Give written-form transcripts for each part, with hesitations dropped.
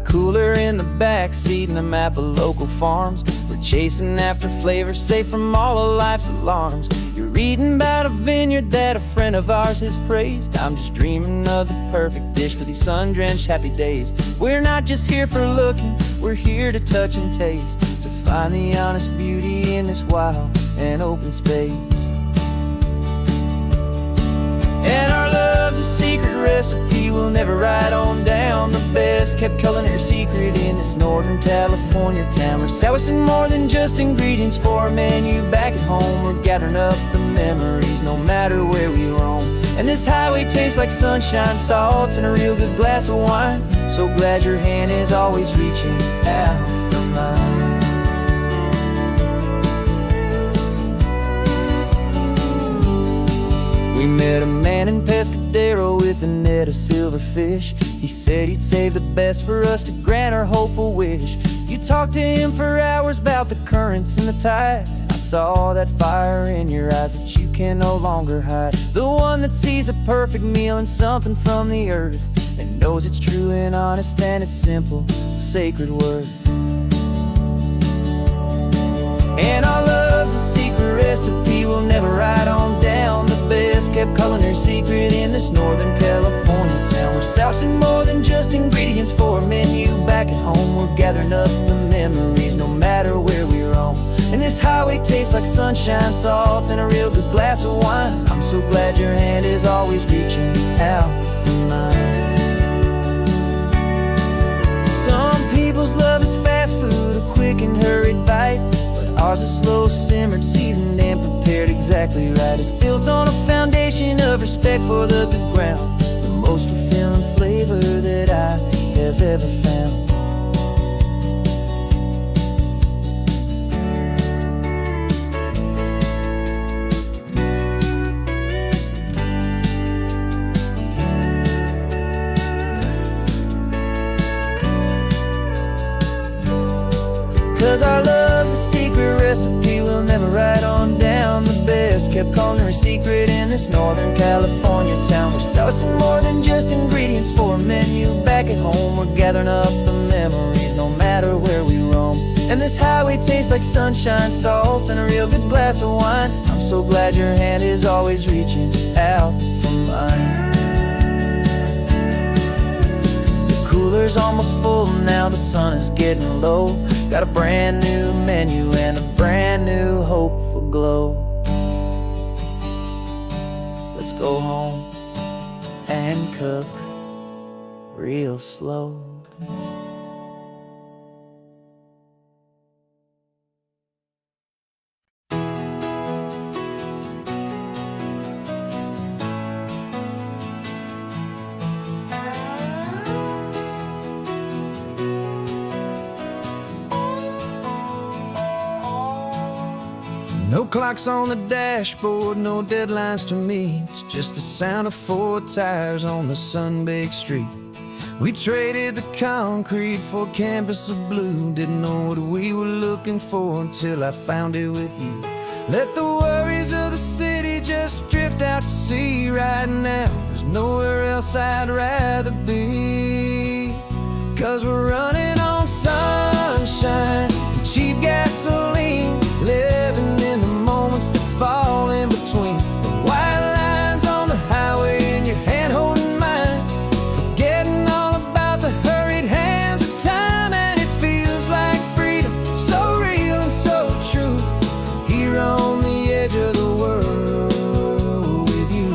cooler in the back seat and a map of local farms. We're chasing after flavors safe from all of life's alarms. You're reading about a vineyard that a friend of ours has praised. I'm just dreaming of the perfect dish for these sun-drenched happy days. We're not just here for looking, we're here to touch and taste, to find the honest beauty in this wild and open space. And our love's a secret recipe we'll never write on down. The best kept culinary secret in this Northern California town. We're sourcing more than just ingredients for a menu back at home. We're gathering up the memories no matter where we roam. And this highway tastes like sunshine, salt, and a real good glass of wine. So glad your hand is always reaching out for mine. We met a man in Pescadero with a net of silverfish. He said he'd save the best for us to grant our hopeful wish. You talked to him for hours about the currents and the tide. I saw that fire in your eyes that you can no longer hide. The one that sees a perfect meal in something from the earth, and knows it's true and honest and it's simple, sacred worth. And our love's a secret recipe we'll never write on down. The best kept culinary secret in this Northern California town. We're sourcing more than just ingredients for a menu back at home. We're gathering up the memories no matter where we roam. And this highway tastes like sunshine, salt, and a real good glass of wine. I'm so glad your hand is always reaching out for mine. Some people's love is fast food, a quick and hurried bite. Ours is slow simmered, seasoned, and prepared exactly right. It's built on a foundation of respect for the good ground, the most fulfilling flavor that I have ever found. 'Cause our love's a secret recipe we'll never write on down. The best kept culinary secret in this Northern California town. We're sourcing more than just ingredients for a menu back at home. We're gathering up the memories no matter where we roam. And this highway tastes like sunshine, salt, and a real good glass of wine. I'm so glad your hand is always reaching out for mine. Cooler's almost full now, the sun is getting low. Got a brand new menu and a brand new hopeful glow. Let's go home and cook real slow. No clocks on the dashboard, no deadlines to meet. It's just the sound of 4 tires on the sun-baked street. We traded the concrete for a canvas of blue. Didn't know what we were looking for until I found it with you. Let the worries of the city just drift out to sea right now. There's nowhere else I'd rather be. 'Cause we're running on sunshine and cheap gasoline, living in the moments that fall in between. The white lines on the highway and your hand holding mine, forgetting all about the hurried hands of time. And it feels like freedom, so real and so true, here on the edge of the world with you.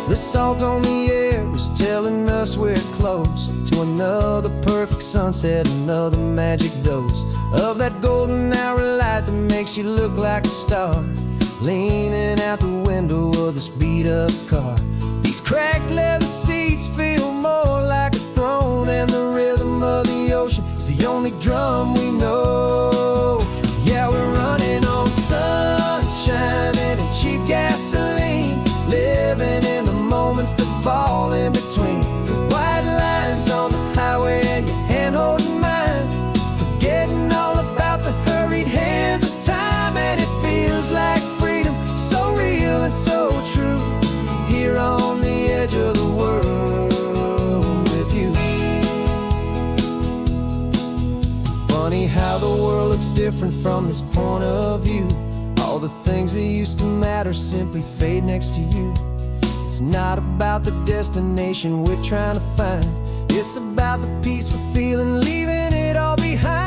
The salt on the air is telling us we're close to another perfect sunset, another magic dose of that golden hour light that makes you look like a star, leaning out the window of this beat-up car. These cracked leather seats feel more like a throne, and the rhythm of the ocean is the only drum we know. Yeah, we're running on sunshine and cheap gasoline, living in the moments that fall in between. The white lines on the highway and your hand holding mine, forgetting all about the hurried hands of time. And it feels like freedom, so real and so true, from this point of view. All the things that used to matter simply fade next to you. It's not about the destination we're trying to find. It's about the peace we're feeling, leaving it all behind.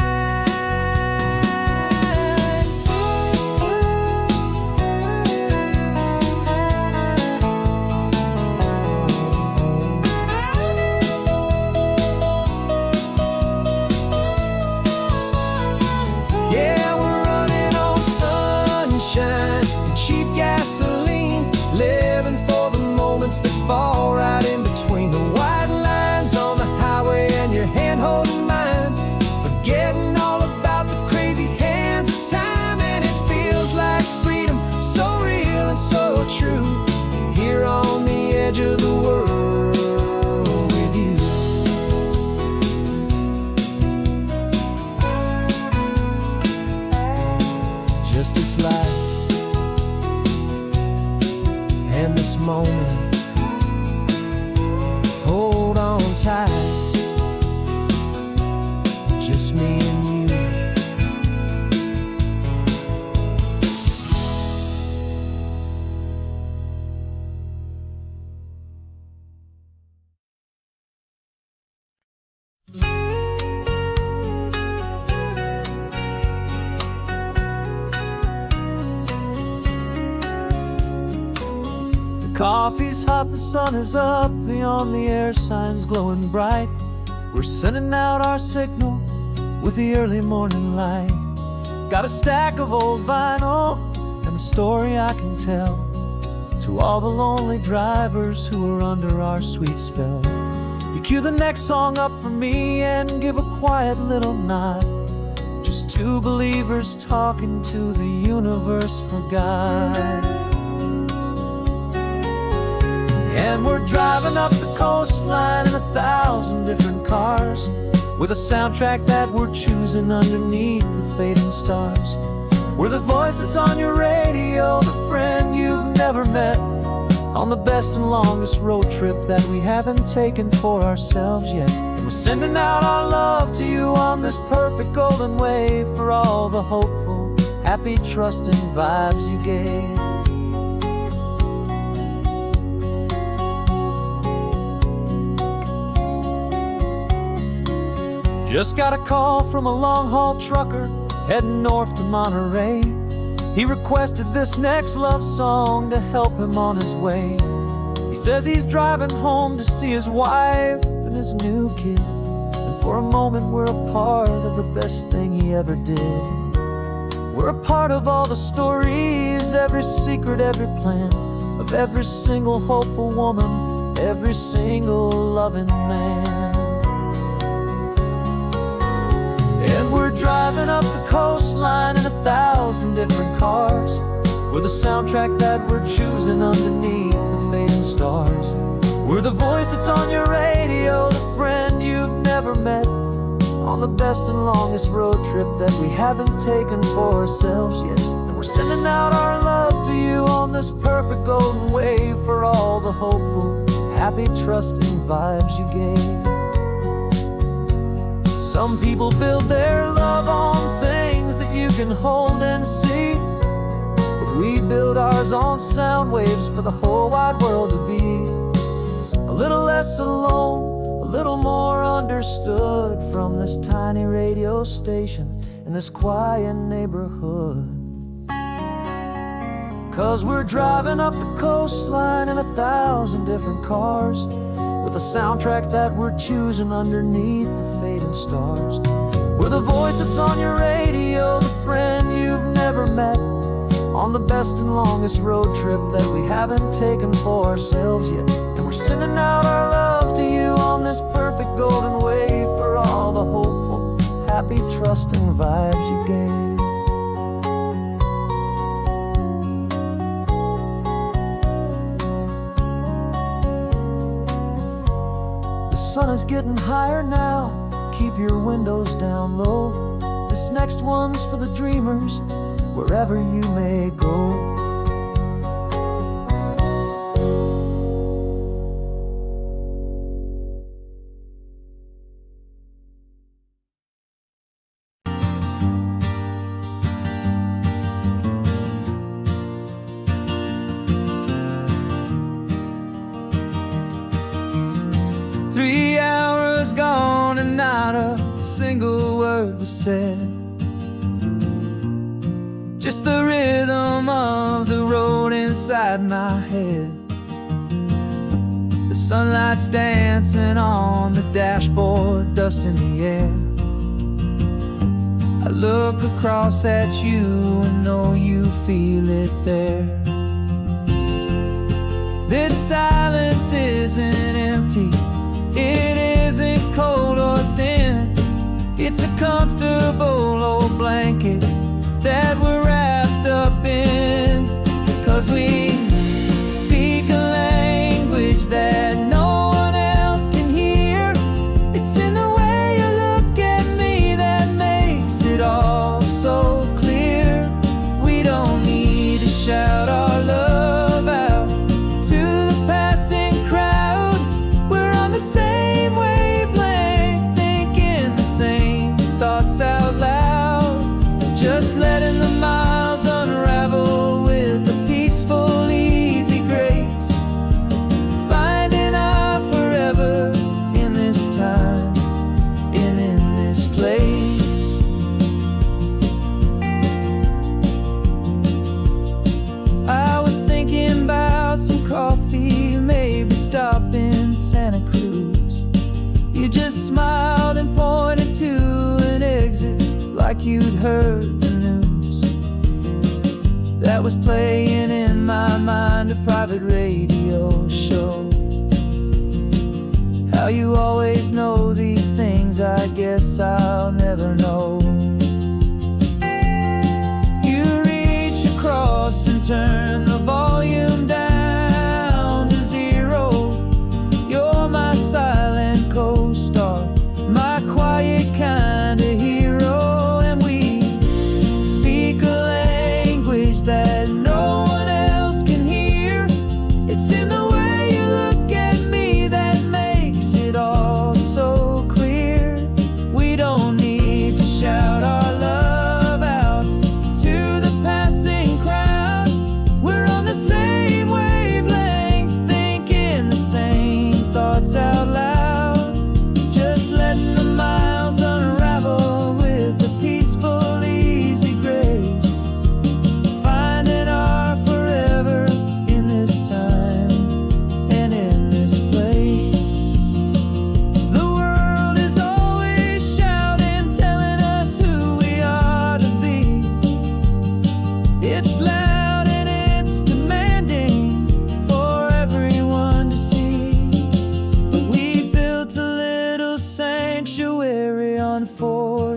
Yeah, we're running on sunshine and cheap gasoline, living for the moments that fall right in between the white lines on the highway and your hand holding mine, forgetting all about the crazy hands of time. And it feels like freedom, so real and so true, here on the edge of the world with you. Just this life and this moment, hold on tight, just me and you. The coffee's hot, the sun is up, the on-the-air sign's glowing bright. We're sending out our signal with the early morning light. Got a stack of old vinyl and a story I can tell to all the lonely drivers who are under our sweet spell. You cue the next song up for me and give a quiet little nod. Just two believers talking to the universe for God. And we're driving up the coastline in 1,000 different cars, with a soundtrack that we're choosing underneath the fading stars. We're the voice that's on your radio, the friend you've never met, on the best and longest road trip that we haven't taken for ourselves yet. And we're sending out our love to you on this perfect golden wave, for all the hopeful, happy, trusting vibes you gave. Just got a call from a long-haul trucker heading north to Monterey. He requested this next love song to help him on his way. He says he's driving home to see his wife and his new kid, and for a moment we're a part of the best thing he ever did. We're a part of all the stories, every secret, every plan, of every single hopeful woman, every single loving man. And we're driving up the coastline in 1,000 different cars, with a soundtrack that we're choosing underneath the fading stars. We're the voice that's on your radio, the friend you've never met, on the best and longest road trip that we haven't taken for ourselves yet. And we're sending out our love to you on this perfect golden wave, for all the hopeful, happy, trusting vibes you gave. Some people build their love on things that you can hold and see, but we build ours on sound waves for the whole wide world to be a little less alone, a little more understood, from this tiny radio station in this quiet neighborhood. 'Cause we're driving up the coastline in 1,000 different cars, with a soundtrack that we're choosing underneath the fading stars. We're the voice that's on your radio, the friend you've never met, on the best and longest road trip that we haven't taken for ourselves yet. And we're sending out our love to you on this perfect golden wave, for all the hopeful, happy, trusting vibes you gave. The sun is getting higher now, keep your windows down low. This next one's for the dreamers, wherever you may go. 3 hours gone and not a single word was said. Just the rhythm of the road inside my head. The sunlight's dancing on the dashboard, dust in the air. I look across at you and know you feel it there. This silence isn't empty, it isn't cold or thin. It's a comfortable old blanket that we're wrapped up in. 'Cause we speak a language that no one else can hear. It's in the way you look at me that makes it all so clear. We don't need to shout our love out to the passing crowd. We're on the same wavelength, thinking the same thoughts out loud. Just letting the miles unravel with a peaceful, easy grace. Finding our forever in this time and in this place. I was thinking about some coffee, maybe stop in Santa Cruz. You just smiled and pointed to an exit like you'd heard the news. That was playing in my mind, a private radio show. How you always know these things, I guess I'll never know. You reach across and turn the volume down to 0. You're my silent co-star, my quiet kind of hero. That no one else can hear. It's in the way you look at me that makes it all so clear. We don't need to shout our love out to the passing crowd. We're on the same wavelength, thinking the same thoughts out loud. Just letting the miles unravel with a peaceful, easy grace.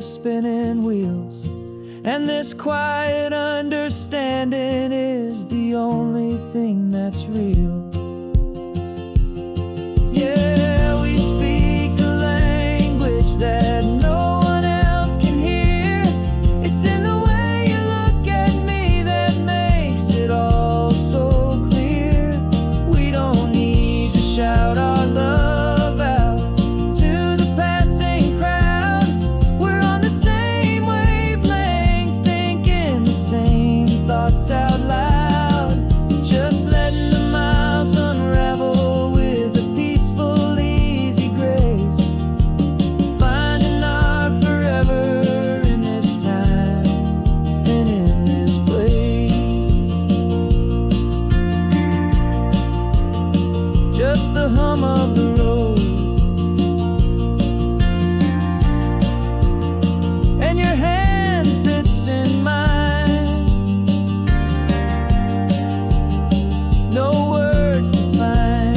Spinning wheels, and this quiet understanding is the only thing that's real. Yeah, we speak a language that no one else can hear. It's in the way you look at me that makes it all so clear. We don't need to shout our love out to the passing crowd. We're on the same wavelength, thinking the same thoughts out loud. Just letting the miles unravel with a peaceful, easy grace. Finding our forever in this time and in this place. Just the hum of the road and your hand fits in mine. No words to find.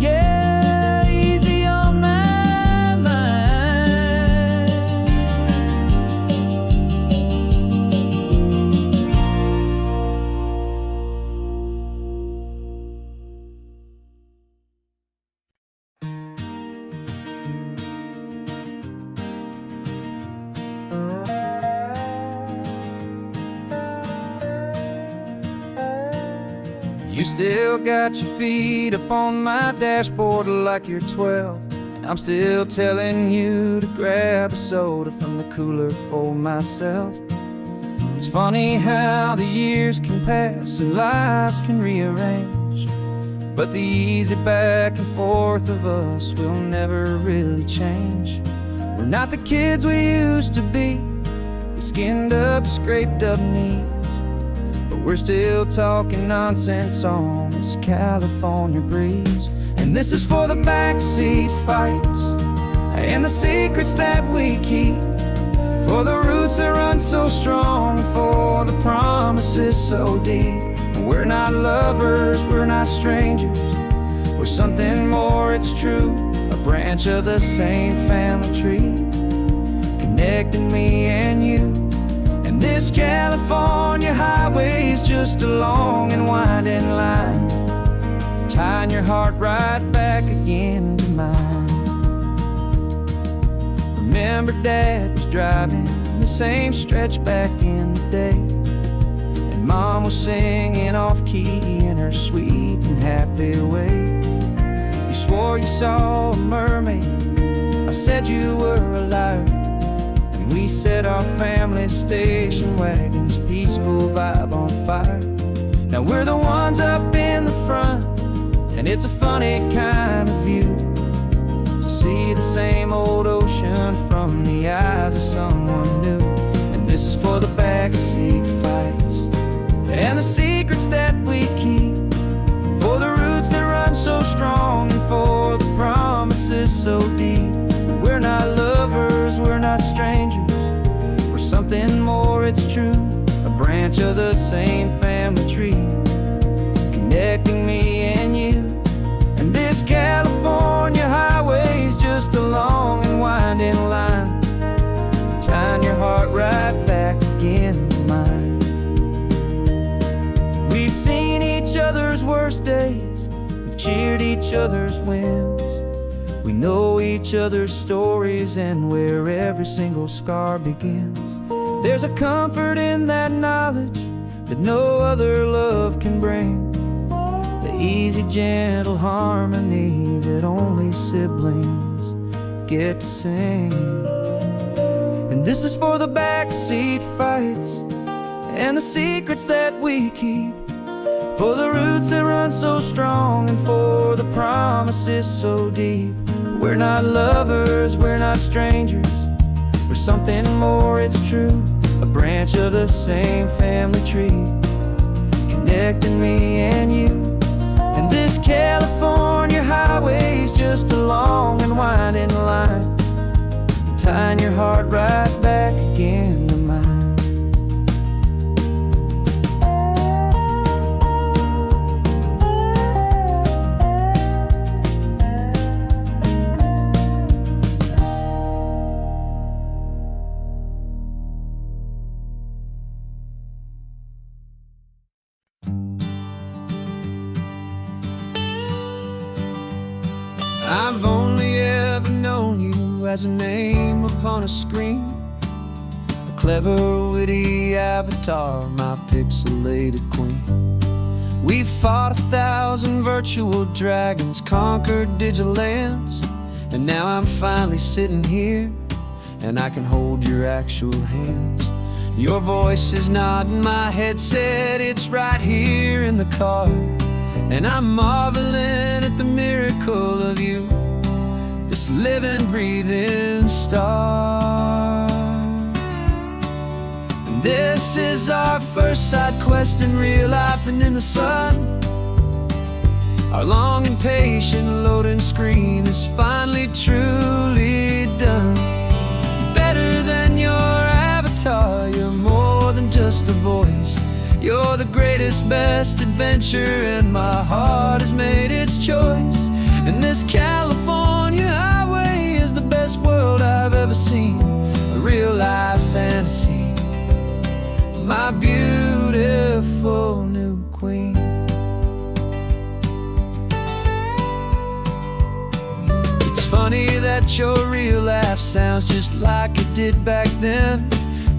Yeah, easy on my mind. You still got your feet up on my dashboard like you're 12, and I'm still telling you to grab a soda from the cooler for myself. It's funny how the years can pass and lives can rearrange, But the easy back and forth of us will never really change. We're not the kids we used to be, with skinned up, scraped up knees, but we're still talking nonsense on this California breeze. And this is for the backseat fights and the secrets that we keep, for the roots that run so strong, for the promises so deep. We're not lovers, we're not strangers, we're something more, it's true. A branch of the same family tree, connecting me and you. And this California highway is just a long and winding line, tying your heart right back again to mine. Remember Dad was driving the same stretch back in the day, and Mom was singing off-key in her sweet and happy way. You swore you saw a mermaid, I said you were a liar, and we set our family station wagon's peaceful vibe on fire. Now we're the ones up in the front, and it's a funny kind of view to see the same old ocean from the eyes of someone new. And this is for the backseat fights and the secrets that we keep, for the roots that run so strong, and for the promises so deep. We're not lovers, we're not strangers, we're something more, it's true. A branch of the same family tree, connecting me and you. And this California highway is just a long and winding line, tying your heart right back again to mine. We've seen each other's worst days, we've cheered each other's wins, we know each other's stories and where every single scar begins. There's a comfort in that knowledge that no other love can bring, the easy, gentle harmony that only siblings get to sing. And this is for the backseat fights and the secrets that we keep, for the roots that run so strong, and for the promises so deep. We're not lovers, we're not strangers, we're something more, it's true. A branch of the same family tree, connecting me and you. And this California highway is just a long and winding line, tying your heart right back again to mine. I've only ever known you as a name upon a screen, a clever, witty avatar, my pixelated queen. We've fought 1,000 virtual dragons, conquered digital lands, and now I'm finally sitting here, and I can hold your actual hands. Your voice is not in my headset, it's right here in the car, and I'm marveling at the miracle of you, this living, breathing star. And this is our first side quest in real life and in the sun. Our long and patient loading screen is finally truly done. Better than your avatar, you're more than just a voice. You're the greatest, best adventure, and my heart has made its choice. And this California highway is the best world I've ever seen, a real life fantasy, my beautiful new queen. It's funny that your real life sounds just like it did back then,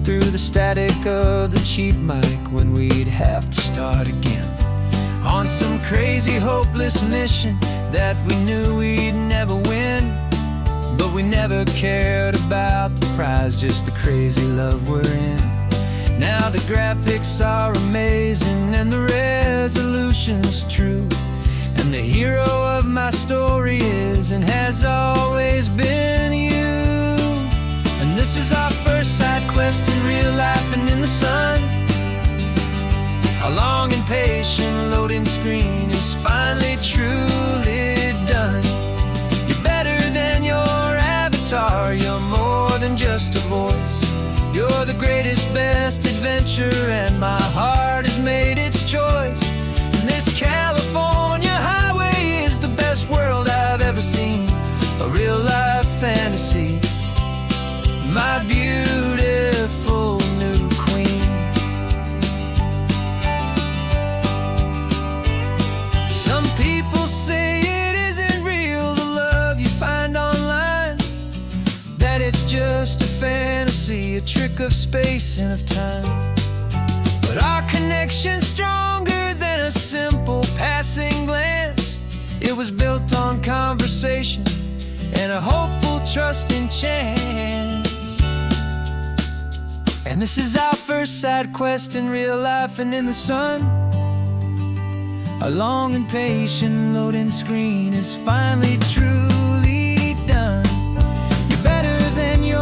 through the static of the cheap mic when we'd have to start again, on some crazy, hopeless mission that we knew we'd never win. But we never cared about the prize, just the crazy love we're in. Now the graphics are amazing and the resolution's true, and the loading screen is finally truly done. You're better than your avatar, you're more than just a voice. You're the greatest, best adventure, and my heart has made its choice. And this California highway is the best world I've ever seen, a real-life fantasy, my beautiful new queen. Some people say it isn't real, the love you find online, that it's just a fantasy, a trick of space and of time. But our connection's stronger than a simple passing glance. It was built on conversation and a hopeful, trusting chance. And this is our first side quest in real life and in the sun. Our long and patient loading screen is finally truly done. You're better than your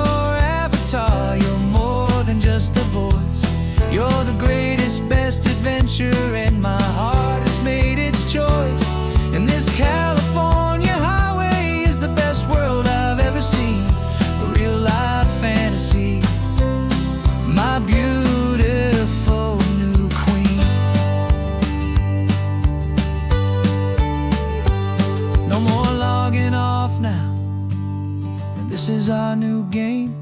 avatar, you're more than just a voice. You're the greatest, best adventure, and my heart has made its choice. And this California highway is the best world I've ever seen, a real-life fantasy, my beautiful new queen. No more logging off now, and this is our new game.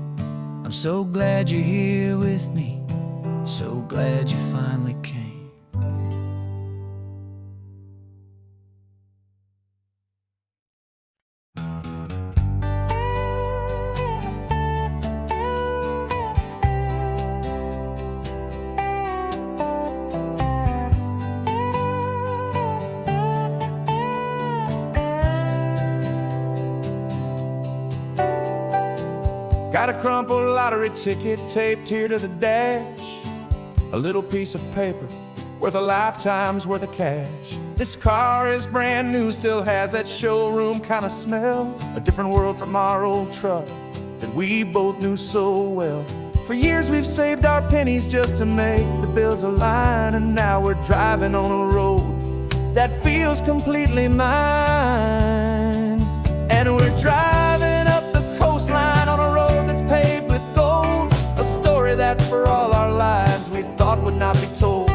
I'm so glad you're here with me, so glad you finally came. Got a crumpled lottery ticket taped here to the dash, a little piece of paper worth a lifetime's worth of cash. This car is brand new, still has that showroom kind of smell, a different world from our old truck that we both knew so well. For years we've saved our pennies just to make the bills align, and now we're driving on a road that feels completely mine. And we're driving up the coastline on a road that's paved with gold, a story that for all our lives we thought would not be told.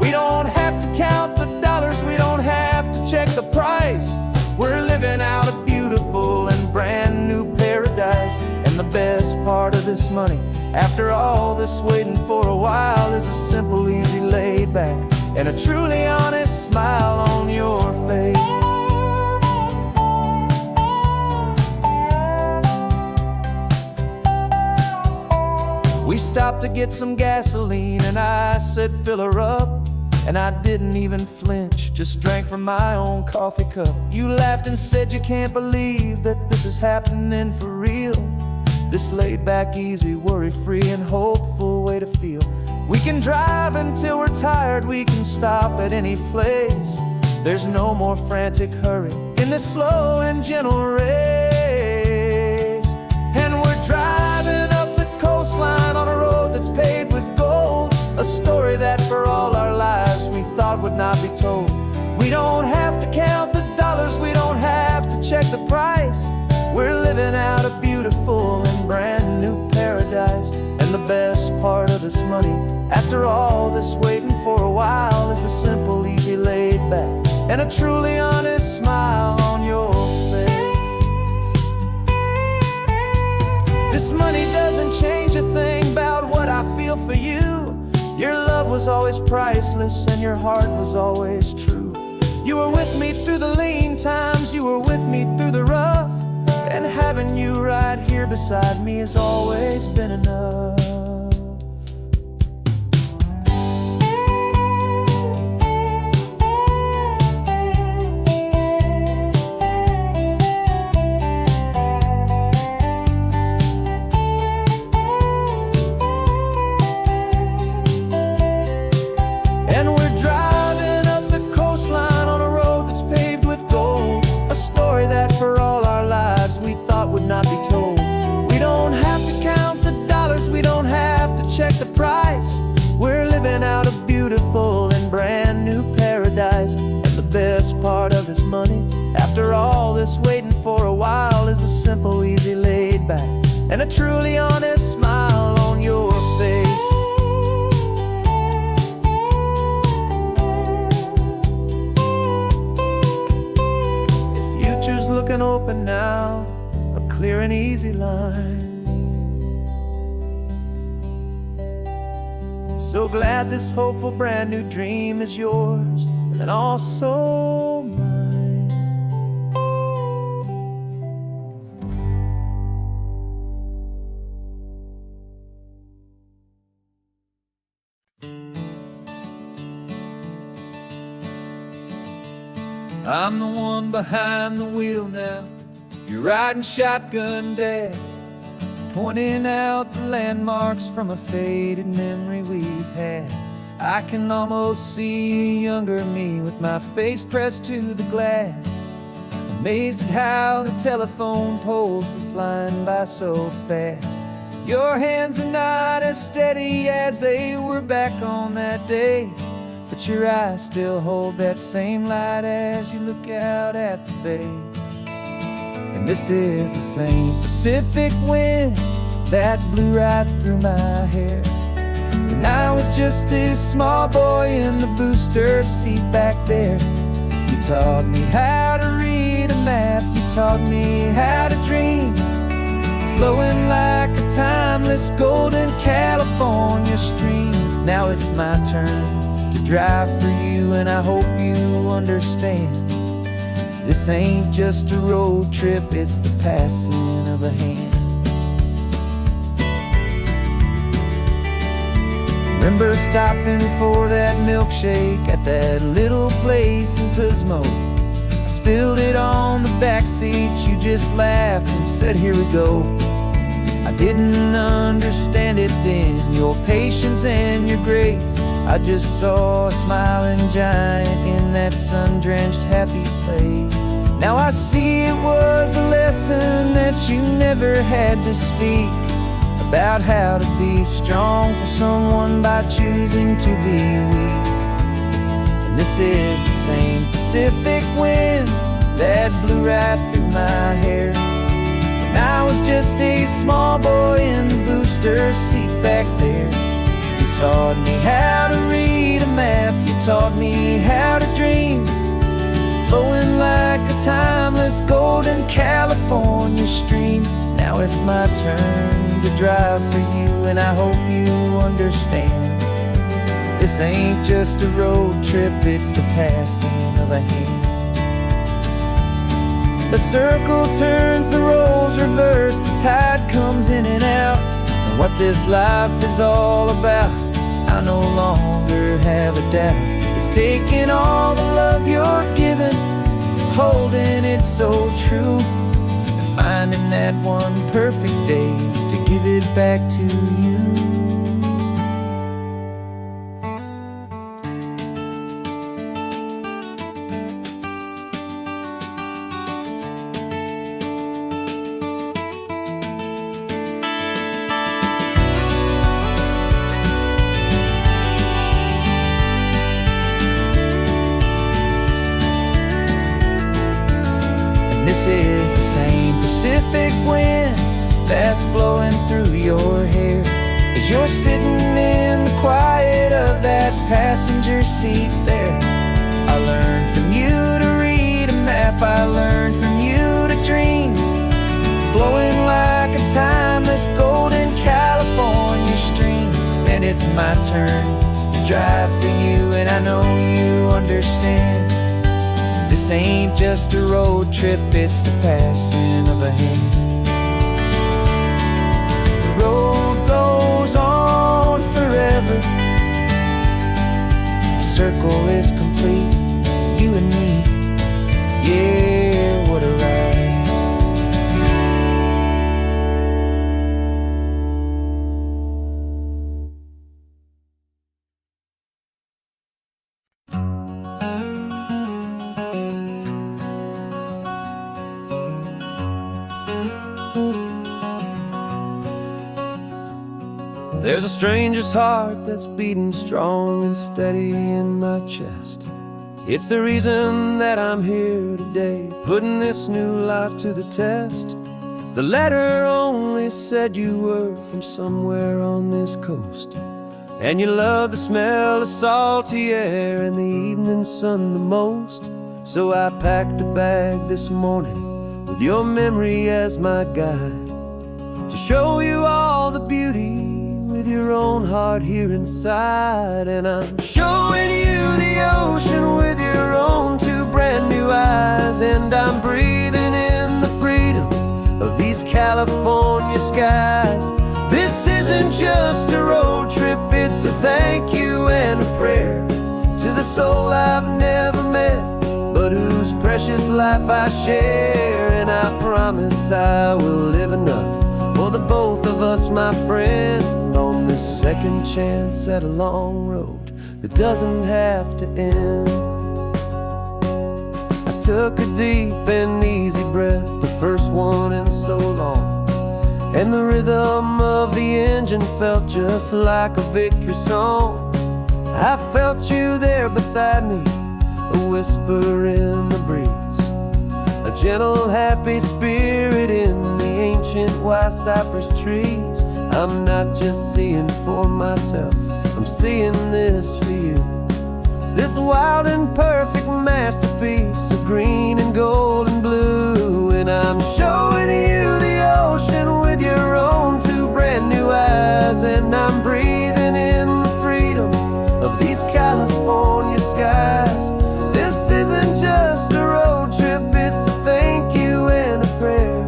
We don't have to count the dollars, we don't have to check the price. We're living out a beautiful and brand new paradise. And the best part of this money, after all this waiting for a while, is a simple, easy, laid back, and a truly honest smile on your face. We stopped to get some gasoline, and I said, fill her up. And I didn't even flinch, just drank from my own coffee cup. You laughed and said you can't believe that this is happening for real. This laid back, easy, worry-free and hopeful way to feel. We can drive until we're tired, we can stop at any place. There's no more frantic hurry in this slow and gentle race. And we're driving up the coastline on a road that's paved with gold, a story that for all our lives we thought would not be told. We don't have to count the dollars, we don't have to check the price. We're living out a beautiful and brand new paradise. And the best part of this money, after all this waiting for a while, is the simple, easy, laid back, and a truly honest smile on your face. This money doesn't change a thing about what I feel for you. Your love was always priceless and your heart was always true. You were with me through the lean times, you were with me through the rough, and having you right here beside me has always been enough. And we're driving up the coastline on a road that's paved with gold, a story that for all our lives we thought would not be told. We don't have to count the dollars, we don't this money. After all this waiting for a while is the simple, easy, laid back, and a truly honest smile on your face. The future's looking open now, a clear and easy line. So glad this hopeful brand new dream is yours and also mine. I'm the one behind the wheel now. You're riding shotgun, Dad, pointing out the landmarks from a faded memory we've had. I can almost see a younger me with my face pressed to the glass, amazed at how the telephone poles were flying by so fast. Your hands are not as steady as they were back on that day, but your eyes still hold that same light as you look out at the bay. And this is the same Pacific wind that blew right through my hair when I was just a small boy in the booster seat back there. You taught me how to read a map, you taught me how to dream, flowing like a timeless golden California stream. Now it's my turn to drive for you, and I hope you understand. This ain't just a road trip, it's the passing of a hand. Remember stopping for that milkshake at that little place in Pismo. I spilled it on the back seat, you just laughed and said, "Here we go." I didn't understand it then, your patience and your grace. I just saw a smiling giant in that sun-drenched happy place. Now I see it was a lesson that you never had to speak, about how to be strong for someone by choosing to be weak. And this is the same Pacific wind that blew right through my hair when I was just a small boy in the booster seat back there. You taught me how to read a map, you taught me how to dream, flowing like a timeless golden California stream. Now it's my turn to drive for you, and I hope you understand. This ain't just a road trip, it's the passing of a hand. The circle turns, the roles reverse, the tide comes in and out. And what this life is all about, I no longer have a doubt. It's taking all the love you're giving, holding it so true, and finding that one perfect day to give it back to you. This is the same Pacific wind that's blowing through your hair as you're sitting in the quiet of that passenger seat there. I learned from you to read a map, I learned from you to dream, flowing like a timeless golden California stream. And it's my turn to drive for you, and I know you understand. This ain't just a road trip, it's the passing of a hand. The road goes on forever, the circle is complete, you and me, yeah, what a ride. There's a stranger's heart that's beating strong and steady in my chest. It's the reason that I'm here today, putting this new life to the test. The letter only said you were from somewhere on this coast, and you love the smell of salty air and the evening sun the most. So I packed a bag this morning with your memory as my guide, to show you all the beauty with your own heart here inside. And I'm showing you the ocean with your own two brand new eyes, and I'm breathing in the freedom of these California skies. This isn't just a road trip, it's a thank you and a prayer to the soul I've never met, but whose precious life I share. And I promise I will live enough for the both of us, my friend, on this second chance at a long road that doesn't have to end. I took a deep and easy breath, the first one in so long, and the rhythm of the engine felt just like a victory song. I felt you there beside me, a whisper in the breeze, a gentle happy spirit in the ancient white cypress trees. I'm not just seeing for myself, I'm seeing this for you, this wild and perfect masterpiece of green and gold and blue. And I'm showing you the ocean with your own two brand new eyes, and I'm breathing in the freedom of these California skies. This isn't just a road trip, it's a thank you and a prayer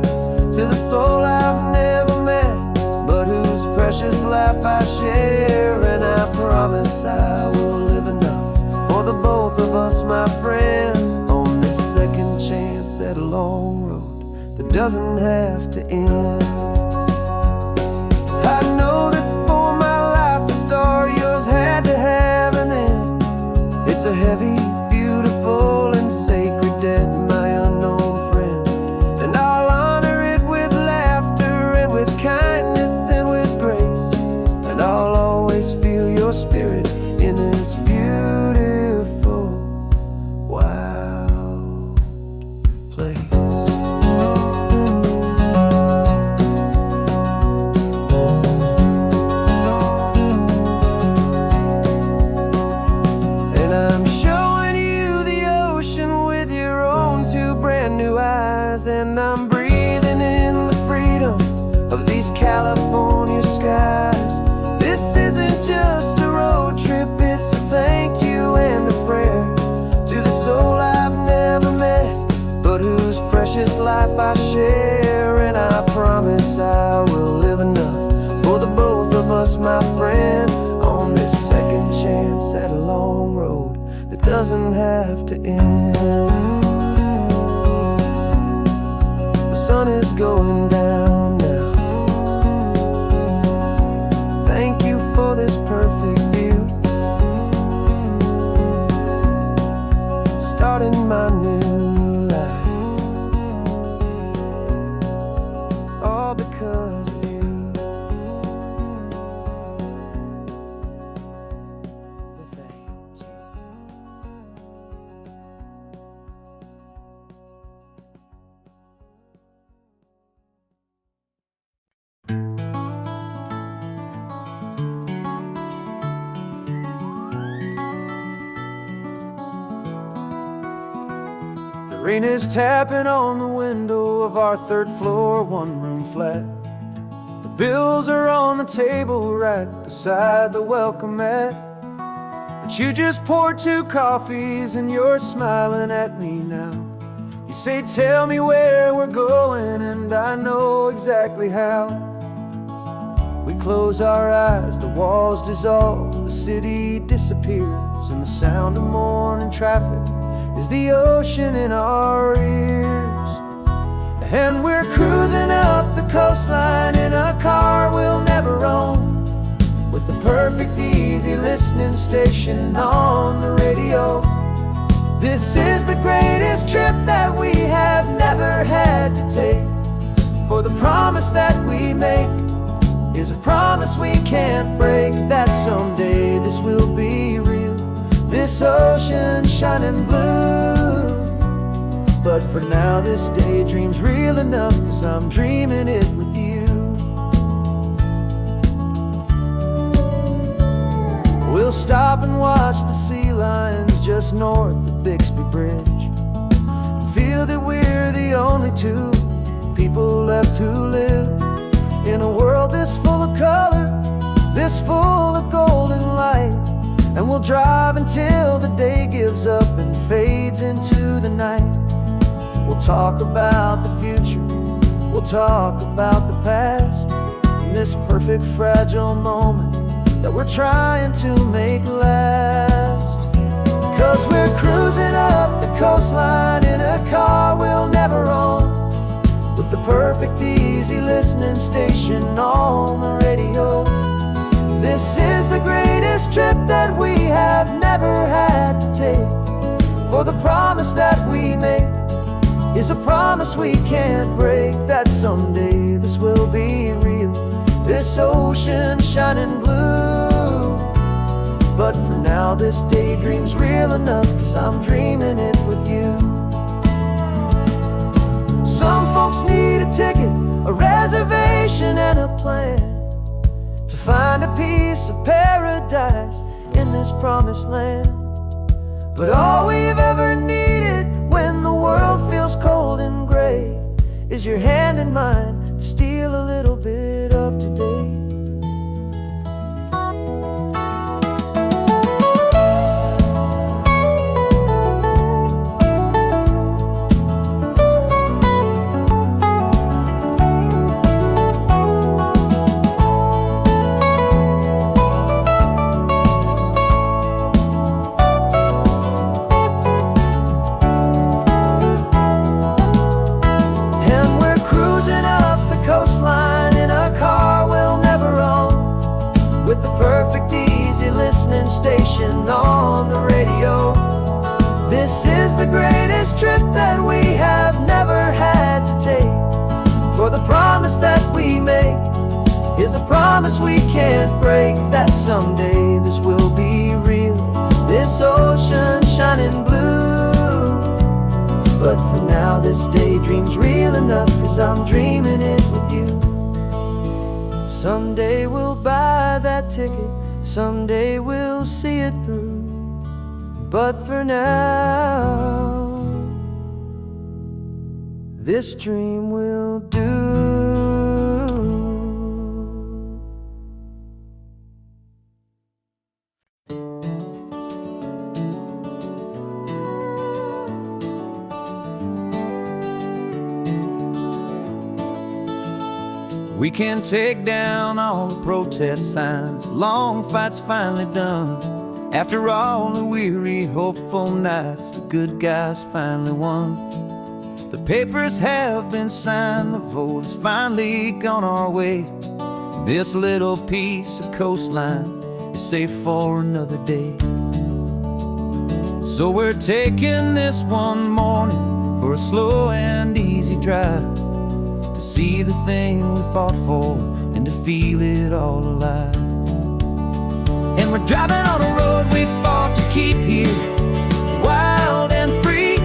to the soul I've never met, but whose precious life I share. And I promise I will live enough for the both of us, my friend, on this second chance at a long road that doesn't have to end. I know that for my life to start, yours had to have an end. It's a heavy, beautiful, and sacred debt, my unknown friend, and I'll honor it with laughter and with kindness and with grace, and I'll always feel your spirit in this beautiful, wild place. And I'm showing you the ocean with your own two brand new eyes, and I'm breathing in the freedom of these California skies. This isn't just a road trip, it's a thank you and a prayer to the soul I've never met, but whose precious life I share. And I promise I will live enough for the both of us, my friend, on this second chance at a long road that doesn't have to end. The sun is going down now. Thank you for this perfect view, starting my new life, all because of you. Thank you. The rain is tapping on the window of our third floor, one room flat. The bills are on the table right beside the welcome mat. But you just poured two coffees and you're smiling at me now. You say, tell me where we're going, and I know exactly how. We close our eyes, the walls dissolve, the city disappears, and the sound of morning traffic is the ocean in our ears. And we're cruising up the coastline in a car we'll never own, with the perfect easy listening station on the radio. This is the greatest trip that we have never had to take, for the promise that we make is a promise we can't break, that someday this will be real, this ocean shining blue. But for now this daydream's real enough, 'cause I'm dreaming it with you. We'll stop and watch the sea lions just north of Bixby Bridge, and feel that we're the only two people left who live in a world this full of color, this full of golden light. And we'll drive until the day gives up and fades into the night. We'll talk about the future, we'll talk about the past, in this perfect fragile moment that we're trying to make last. 'Cause we're cruising up the coastline in a car we'll never own, with the perfect easy listening station on the radio. This is the greatest trip that we have never had to take, for the promise that we make is a promise we can't break, that someday this will be real, this ocean shining blue. But for now this daydream's real enough, 'cause I'm dreaming it with you. Some folks need a ticket, a reservation and a plan, to find a piece of paradise in this promised land. But all we've ever needed when the world feels cold and gray is your hand in mine to steal a little bit of today. Station on the radio. This is the greatest trip that we have never had to take, for the promise that we make is a promise we can't break, that someday this will be real, this ocean shining blue. But for now this daydream's real enough, 'cause I'm dreaming it with you. Someday we'll buy that ticket, someday we'll see it through. But for now, this dream will do. We can take down all the protest signs, long fight's finally done. After all the weary, hopeful nights, the good guys finally won. The papers have been signed, the vote has finally gone our way. This little piece of coastline is safe for another day. So we're taking this one morning for a slow and easy drive, to see the thing we fought for and to feel it all alive. And we're driving on a road we fought to keep here, wild and free,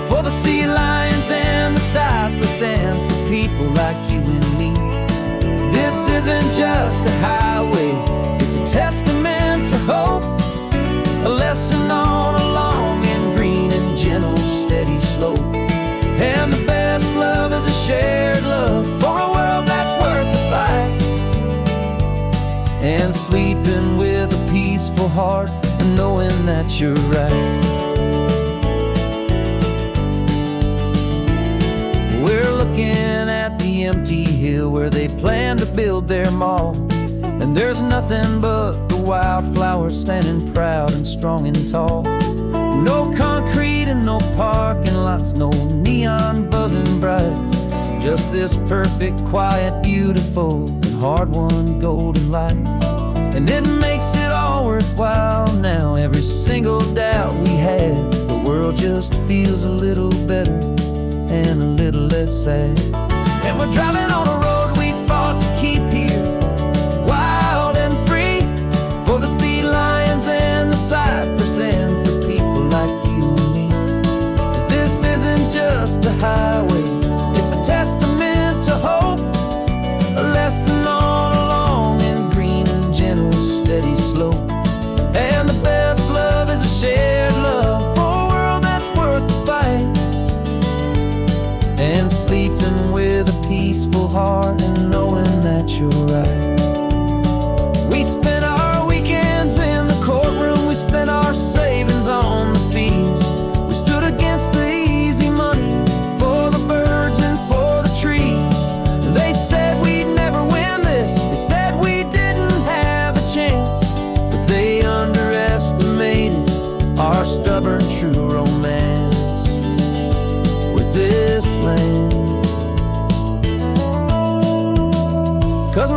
for the sea lions and the cypress and for people like you and me. This isn't just a highway, it's a testament to hope, a lesson on a long and green and gentle steady slope. And the best love is a shared love for a world that's worth the fight, and sleeping with a peaceful heart and knowing that you're right. We're looking at the empty hill where they plan to build their mall, and there's nothing but the wildflowers standing proud and strong and tall. No concrete and no parking lots, no neon buzzing bright, just this perfect, quiet, beautiful, and hard-won golden light. And it makes it all worthwhile now, every single doubt we had. The world just feels a little better and a little less sad. And we're driving on a road we fought to keep here, wild and free, for the sea lions and the cypress and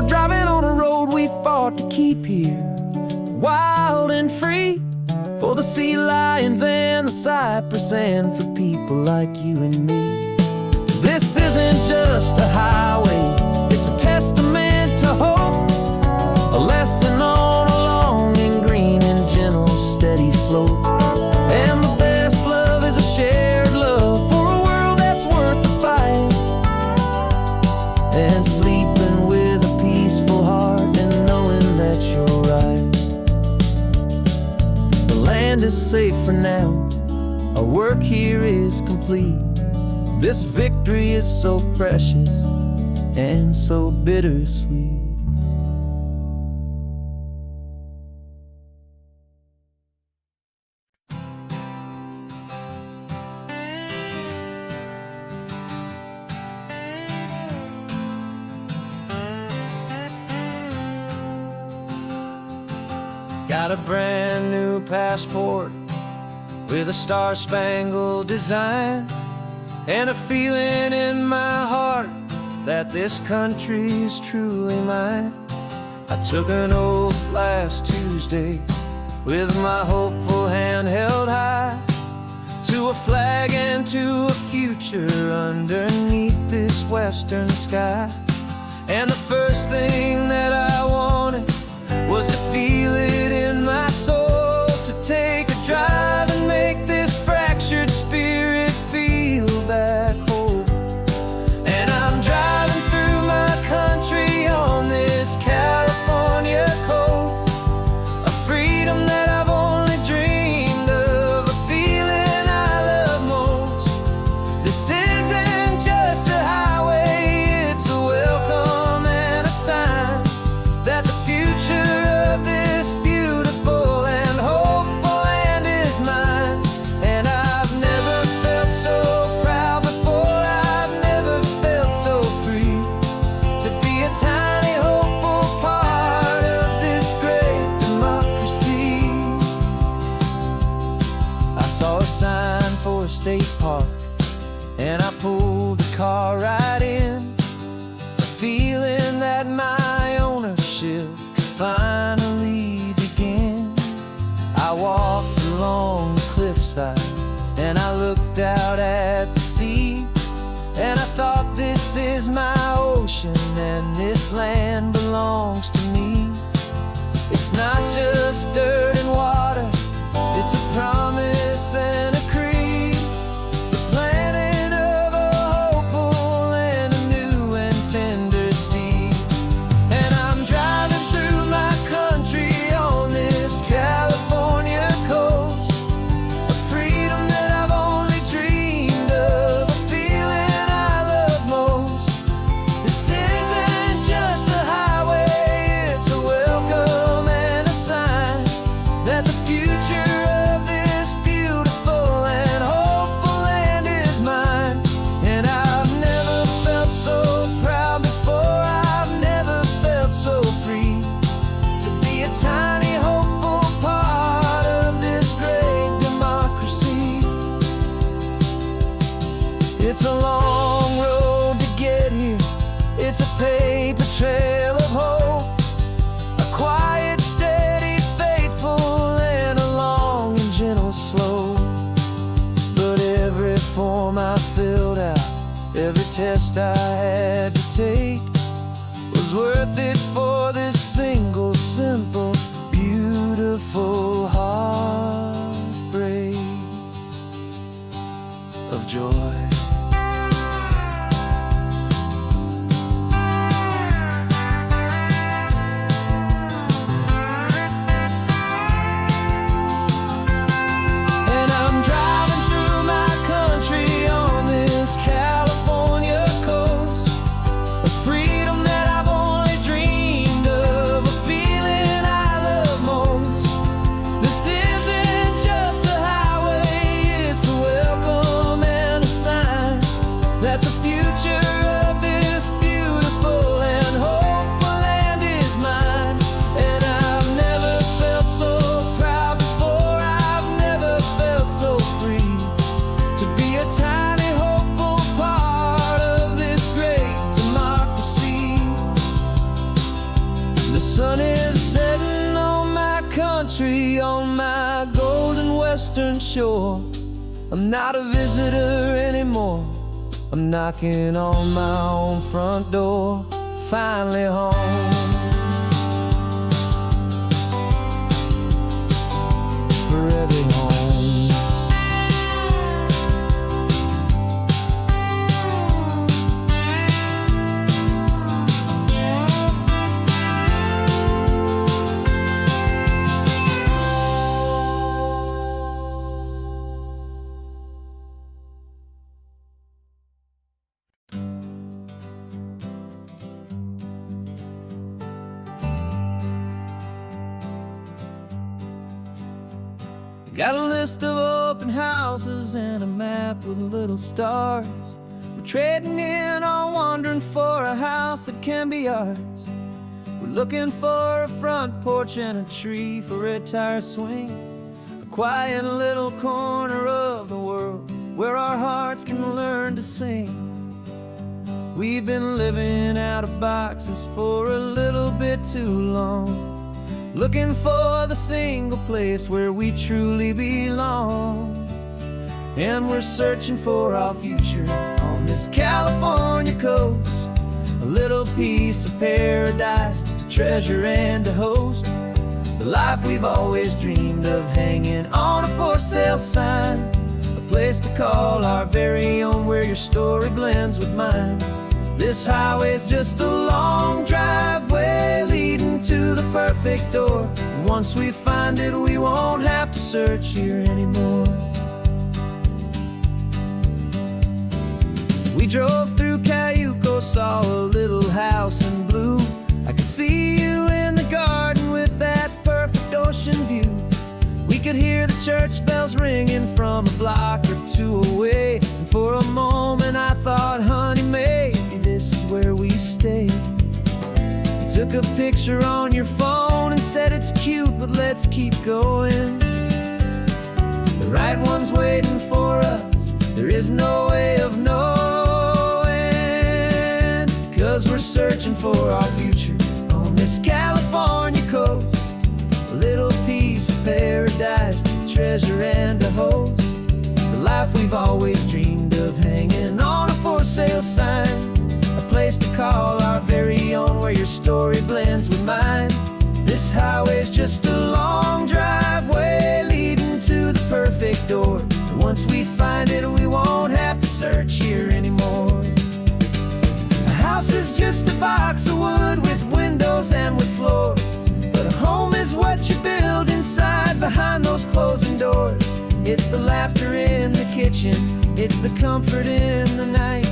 we're driving on a road we fought to keep here, wild and free, for the sea lions and the cypress, and for people like you and me. This isn't just a highway, it's a testament to hope, a lesson on a long and green and gentle, steady slope. And the best love is a shared love for a world that's worth the fight, and sleeping with a peaceful heart and knowing that you're right. The land is safe for now, our work here is complete. This victory is so precious and so bittersweet. Got a brand new passport with a star-spangled design, and a feeling in my heart that this country's truly mine. I took an oath last Tuesday with my hopeful hand held high, to a flag and to a future underneath this western sky. And the first thing that I wanted was to feel it in my soul, to take a drive and make this fractured spirit feel back home. And I'm driving through my country on this California coast, a freedom that I've only dreamed of, a feeling I love most. This isn't just a highway, it's a welcome and a sign that the future of this beautiful and hopeful land is mine. And I've never felt so proud before, I've never felt so free, to be a tiny hopeful part of this great democracy. I saw a sign for a state park, and I pulled the car right in, a feeling that my ownership could finally begin. I walked along the cliffside and I looked out at the sea, and I thought, this is my ocean and this land belongs to me. It's not just dirt and water, it's a promise and a creed, the planting of a hopeful and a new and tender seed. And I'm driving through my country on this California coast, a freedom that I've only dreamed of, a feeling I love most. This isn't just a highway, it's a welcome and a sign that the future of this beautiful and hopeful land is mine. And I've never felt so proud before, I've never felt so free, to be a tiny hopeful part of this great democracy. It's a long road to get here, it's a paper trail of hope, a quiet, steady, faithful, and a long and gentle slope. But every form I filled out, every test I had to take, was worth it for this single, simple, beautiful heartbreak of joy. And I'm driving through my country on this California coast, a freedom that I've only dreamed of, a feeling I love most. This isn't just a highway, it's a welcome and a sign shore. I'm not a visitor anymore. I'm knocking on my own front door. Finally home. Forever home. Got a list of open houses and a map with little stars. We're trading in or wandering for a house that can be ours. We're looking for a front porch and a tree for a tire swing. A quiet little corner of the world where our hearts can learn to sing. We've been living out of boxes for a little bit too long, looking for the single place where we truly belong. And we're searching for our future on this California coast, a little piece of paradise to treasure and to host. The life we've always dreamed of, hanging on a for sale sign, a place to call our very own where your story blends with mine. This highway's just a long driveway leading to the perfect door. And once we find it, we won't have to search here anymore. We drove through Cayuco, saw a little house in blue. I could see you in the garden with that perfect ocean view. We could hear the church bells ringing from a block or two away. And for a moment I thought, honey, maybe this is where we stay. You took a picture on your phone and said it's cute, but let's keep going. The right one's waiting for us, there is no way of knowing. 'Cause we're searching for our future on this California coast, a little piece of paradise to treasure and to host. The life we've always dreamed of, hanging on a for sale sign, a place to call our very own where your story blends with mine. This highway's just a long driveway leading to the perfect door. And once we find it, we won't have to search here anymore. A house is just a box of wood with windows and with floors, but a home is what you build inside behind those closing doors. It's the laughter in the kitchen, it's the comfort in the night.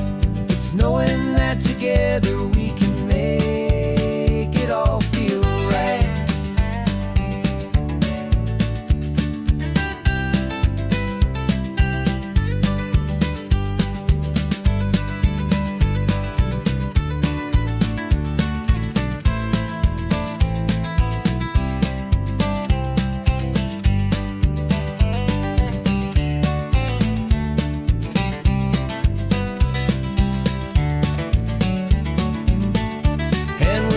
It's knowing that together we can make it all feel right.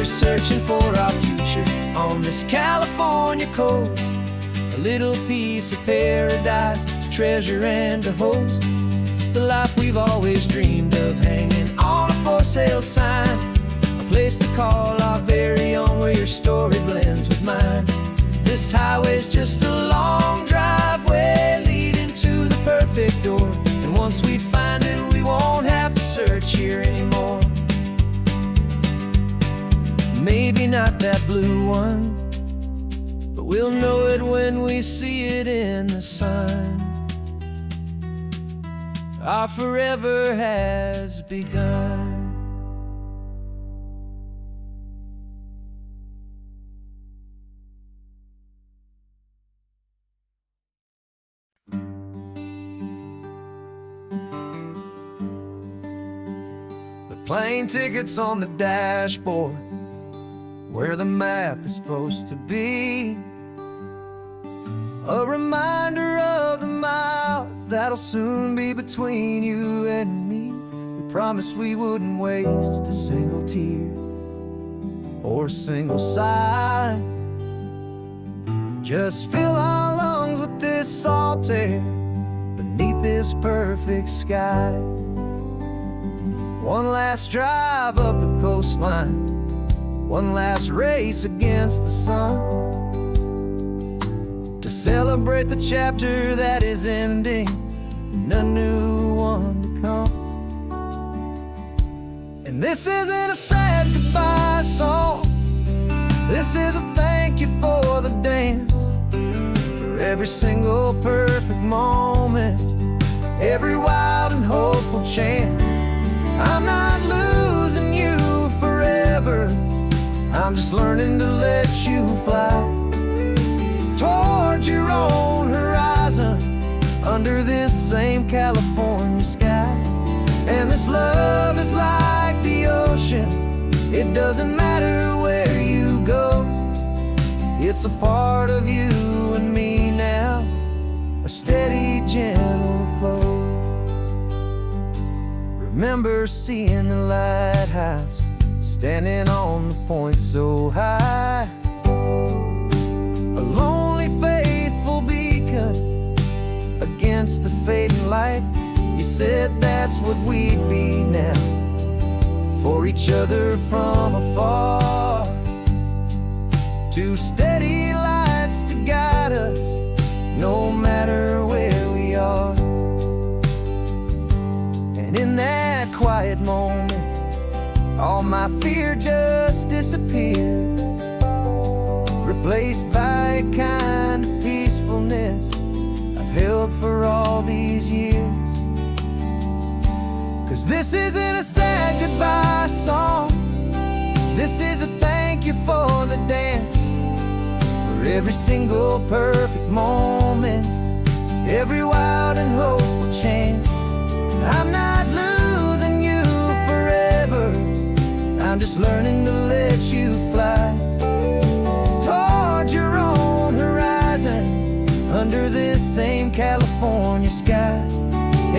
Searching for our future on this California coast, a little piece of paradise to treasure and to host. The life we've always dreamed of, hanging on a for sale sign, a place to call our very own where your story blends with mine. This highway's just a long driveway leading to the perfect door. And once we find it, we won't have to search here anymore. Maybe not that blue one, but we'll know it when we see it in the sun. Our forever has begun. The plane tickets on the dashboard, where the map is supposed to be, a reminder of the miles that'll soon be between you and me. We promised we wouldn't waste a single tear or a single sigh. Just fill our lungs with this this solitaire beneath this perfect sky. One last drive up the coastline, one last race against the sun, to celebrate the chapter that is ending and a new one to come. And this isn't a sad goodbye song, this is a thank you for the dance, for every single perfect moment, every wild and hopeful chance. I'm not losing you forever, I'm just learning to let you fly towards your own horizon, under this same California sky. And this love is like the ocean, it doesn't matter where you go, it's a part of you and me now, a steady, gentle flow. Remember seeing the lighthouse, standing on the point so high, a lonely, faithful beacon against the fading light. You said that's what we'd be now, for each other from afar. Two steady lights to guide us, no matter where we are. And in that quiet moment, all my fear just disappeared, replaced by a kind of peacefulness I've held for all these years. 'Cause this isn't a sad goodbye song, this is a thank you for the dance, for every single perfect moment, every wild and hopeful chance. I'm not losing you forever, I'm just learning to let you fly towards your own horizon, under this same California sky.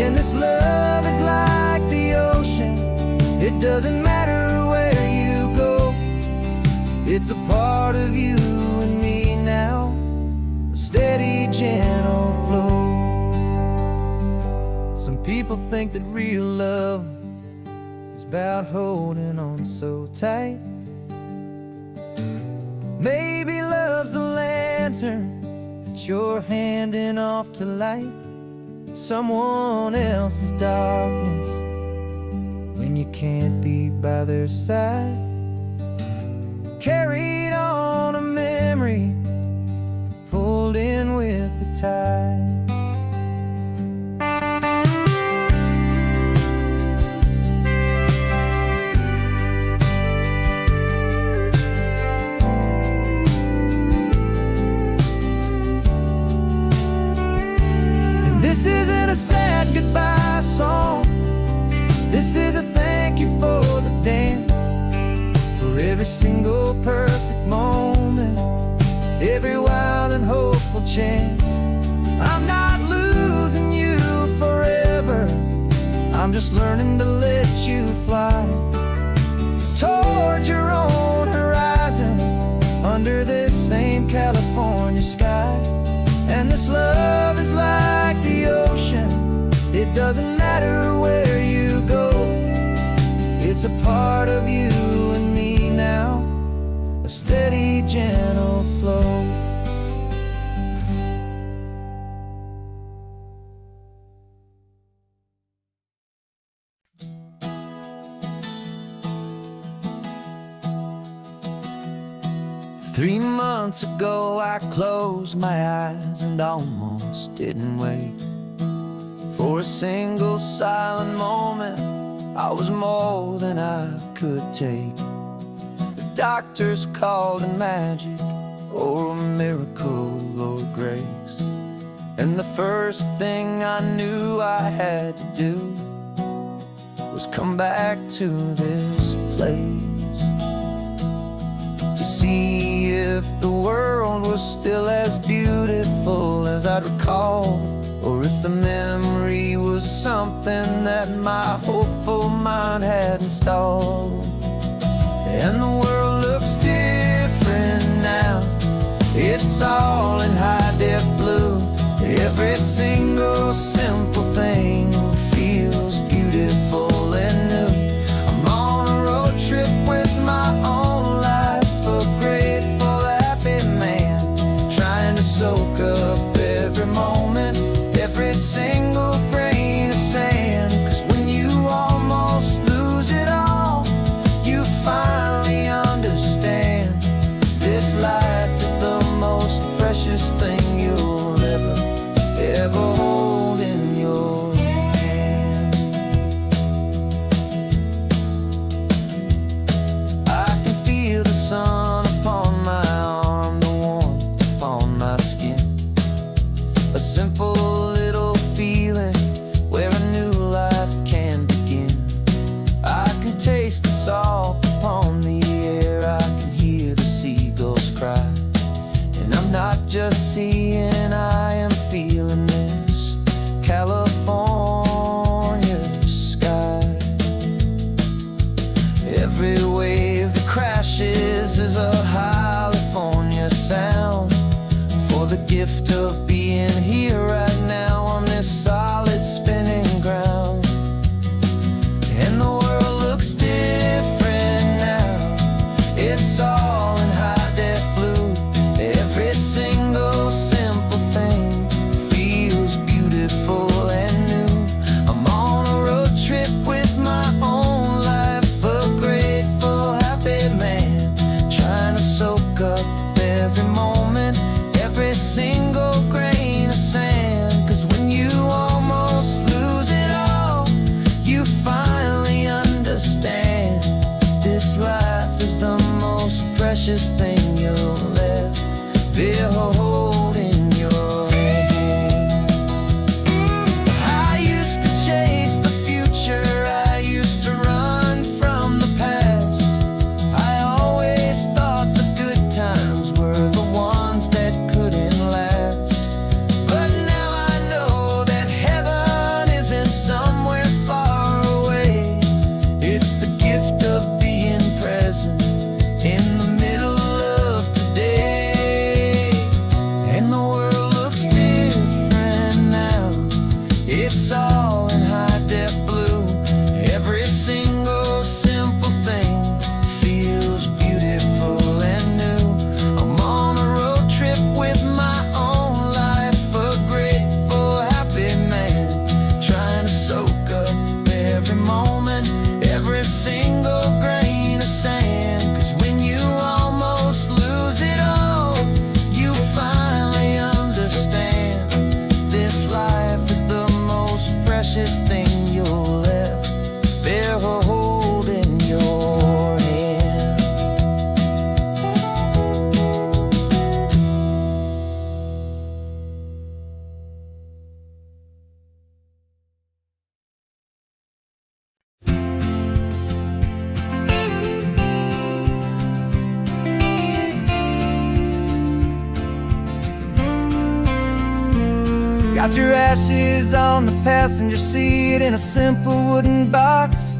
And this love is like the ocean, it doesn't matter where you go, it's a part of you and me now, a steady, gentle flow. Some people think that real love is about holding on so tight. Maybe love's a lantern that you're handing off to light someone else's darkness when you can't be by their side. Carried on a memory, pulled in with the tide. This isn't a sad goodbye song, this is a thank you for the dance, for every single perfect moment, every wild and hopeful chance. I'm not losing you forever, I'm just learning to let you fly towards your own horizon, under this same California sky. And this love is like the ocean, it doesn't matter where you go, it's a part of you and me now, a steady, gentle flow. Three months ago I closed my eyes and almost didn't wake. For a single silent moment, I was more than I could take. The doctors called it magic, or a miracle, or grace. And the first thing I knew I had to do was come back to this place, to see if the world was still as beautiful as I'd recall, or if the memory was something that my hopeful mind had installed. And the world looks different now, it's all in high-def blue. Every single simple thing feels beautiful and new. I'm on a road trip with my own life, a grateful, happy man, trying to soak up every moment, every single grain of sand. 'Cause when you almost lose it all, you finally understand this life is the most precious thing you'll ever hold in your hand. I can feel the sun upon my arm, the warmth upon my skin, a simple little feeling where a new life can begin. I can taste the salt upon the air, I can hear the seagulls cry, and I'm not just seeing, I am feeling this California sky. Every wave that crashes is a California sound, for the gift of being here right now on this solid spinning ground. And the world looks different now, it's all in high def blue. Every single simple thing feels beautiful and new. I'm on a road trip with my own life, a grateful, happy man, trying to soak up every moment, every single grain of sand. 'Cause when you almost lose it all, you finally understand this life is the most precious thing you'll ever hold in your hand. I used to chase the future, I used to run from the past. I always thought the good times were the ones that couldn't last. But now I know that heaven isn't somewhere far away. It's the gift of being present in the middle of today. And the world looks different now, it's all in high def blue. Every single simple thing feels beautiful and new. I'm on a road trip with my own life, a grateful, happy man, trying to soak up every moment, every single grain of sand. 'Cause when you almost lose it all, you finally understand this life is the most precious thing you'll ever hold in your hand. Got your ashes on the passenger seat in a simple wooden box.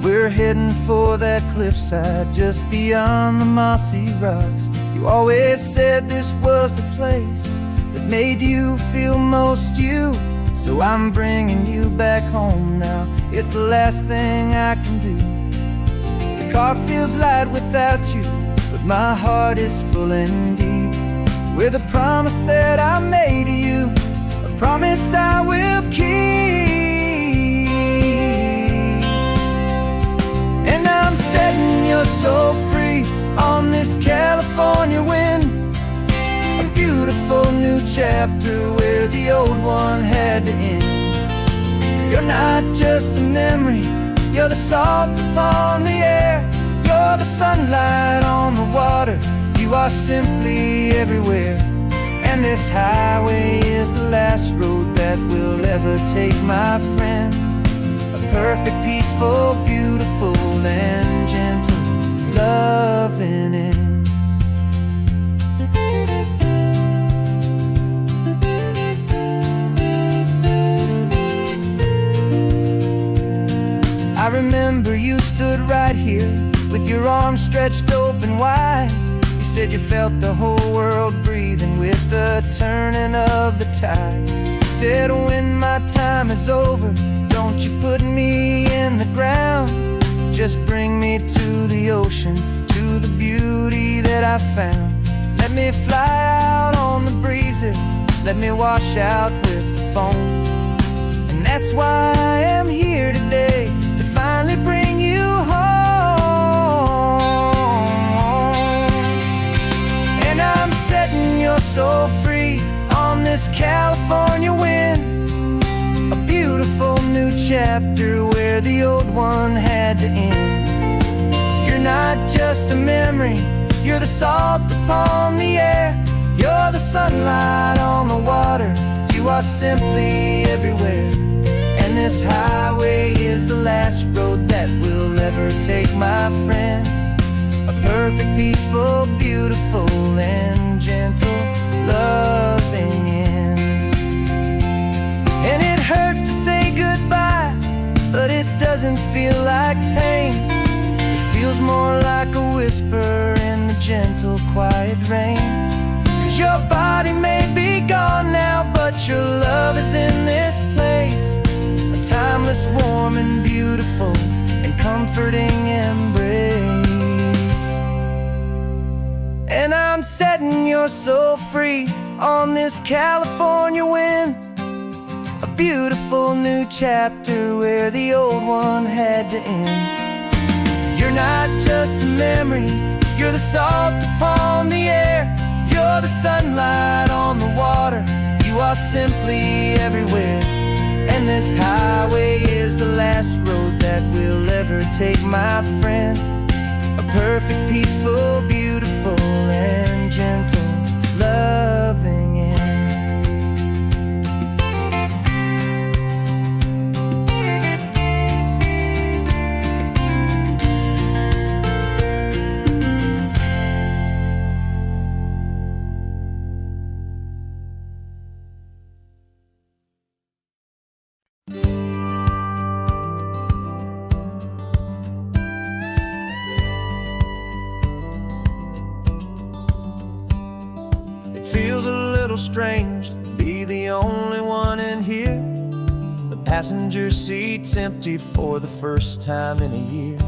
We're heading for that cliffside just beyond the mossy rocks. You always said this was the place that made you feel most you, so I'm bringing you back home now. It's the last thing I can do. The car feels light without you, but my heart is full and deep with a promise that I made to you, a promise I will keep. And I'm setting your soul free on this California wind, a beautiful new chapter where the old one had to end. You're not just a memory, you're the salt upon the air, you're the sunlight on the water, you are simply everywhere. And this highway is the last road that we'll ever take, my friend. A perfect, peaceful, beautiful, and gentle loving end. I remember you stood right here with your arms stretched open wide. You said you felt the whole world breathing with the turning of the tide. He said, when my time is over, don't you put me in the ground. Just bring me to the ocean, to the beauty that I found. Let me fly out on the breezes, let me wash out with the foam. And that's why I am here today, to finally bring you home. And I'm setting your soul free on this California wind, a beautiful new chapter where the old one had to end. You're not just a memory, you're the salt upon the air, you're the sunlight on the water, you are simply everywhere. And this highway is the last road that we'll ever take, my friend. A perfect, peaceful, beautiful, and gentle, loving end. And it hurts to say goodbye, but it doesn't feel like pain. It feels more like a whisper in the gentle, quiet rain. 'Cause your body may be gone now, but your love is in this place, a timeless, warm, and beautiful, and comforting embrace. And I'm setting your soul free on this California wind, a beautiful new chapter where the old one had to end. You're not just a memory, you're the salt upon the air, you're the sunlight on the water, you are simply everywhere. And this highway is the last road that we'll ever take, my friend. A perfect, peaceful, beautiful, and gentle, loving end. Feels a little strange to be the only one in here. The passenger seat's empty for the first time in a year.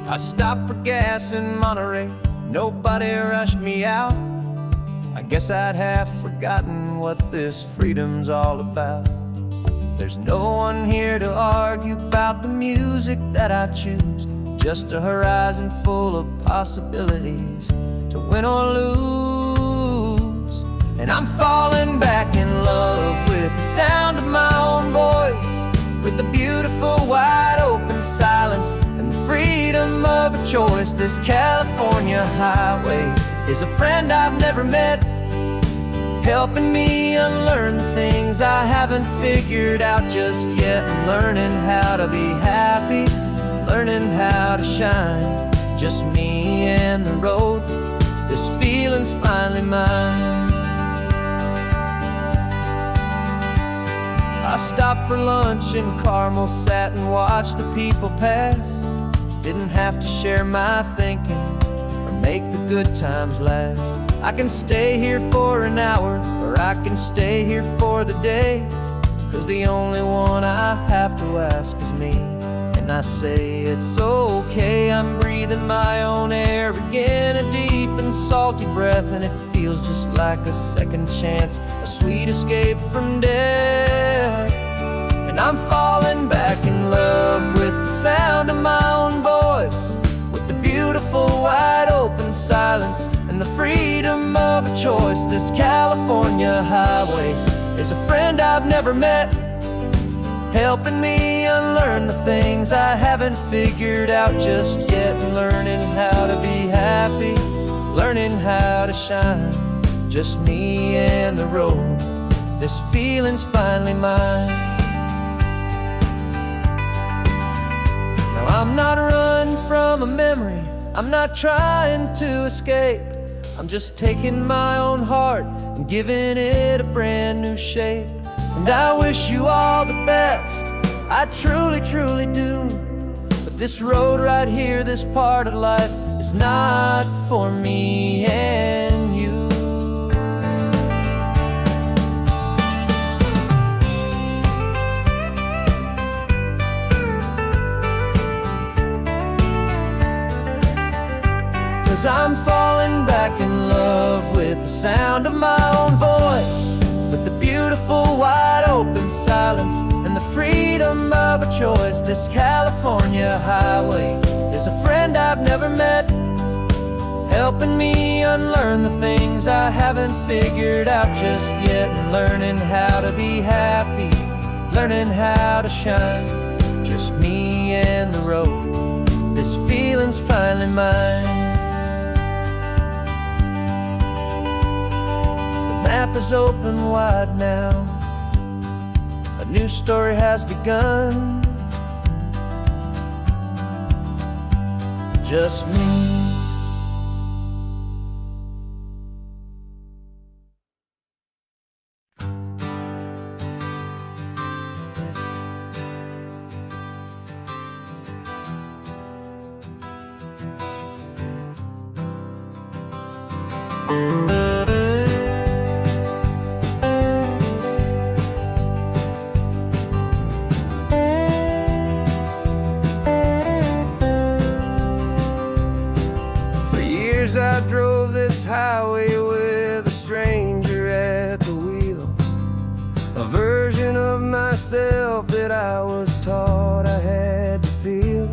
I stopped for gas in Monterey, nobody rushed me out. I guess I'd have forgotten what this freedom's all about. There's no one here to argue about the music that I choose, just a horizon full of possibilities to win or lose. And I'm falling back in love with the sound of my own voice, with the beautiful wide open silence and the freedom of a choice. This California highway is a friend I've never met, helping me unlearn the things I haven't figured out just yet. I'm learning how to be happy, learning how to shine, just me and the road. This feeling's finally mine. I stopped for lunch in Carmel, sat and watched the people pass. Didn't have to share my thinking or make the good times last. I can stay here for an hour, or I can stay here for the day, 'cause the only one I have to ask is me. And I say it's okay, I'm breathing my own air again, a deep and salty breath, and it feels just like a second chance, a sweet escape from death. And I'm falling back in love with the sound of my own voice, with the beautiful wide open silence and the freedom of a choice. This California highway is a friend I've never met, helping me unlearn the things I haven't figured out just yet. Learning how to be happy, learning how to shine, just me and the road. This feeling's finally mine. Now I'm not running from a memory, I'm not trying to escape. I'm just taking my own heart and giving it a brand new shape. And I wish you all the best, I truly, truly do. But this road right here, this part of life, is not for me and you. I'm falling back in love with the sound of my own voice, with the beautiful wide open silence and the freedom of a choice. This California highway is a friend I've never met, helping me unlearn the things I haven't figured out just yet, and learning how to be happy, learning how to shine, just me and the road. This feeling's finally mine. The map is open wide now, a new story has begun, just me. For years I drove this highway with a stranger at the wheel, a version of myself that I was taught I had to feel.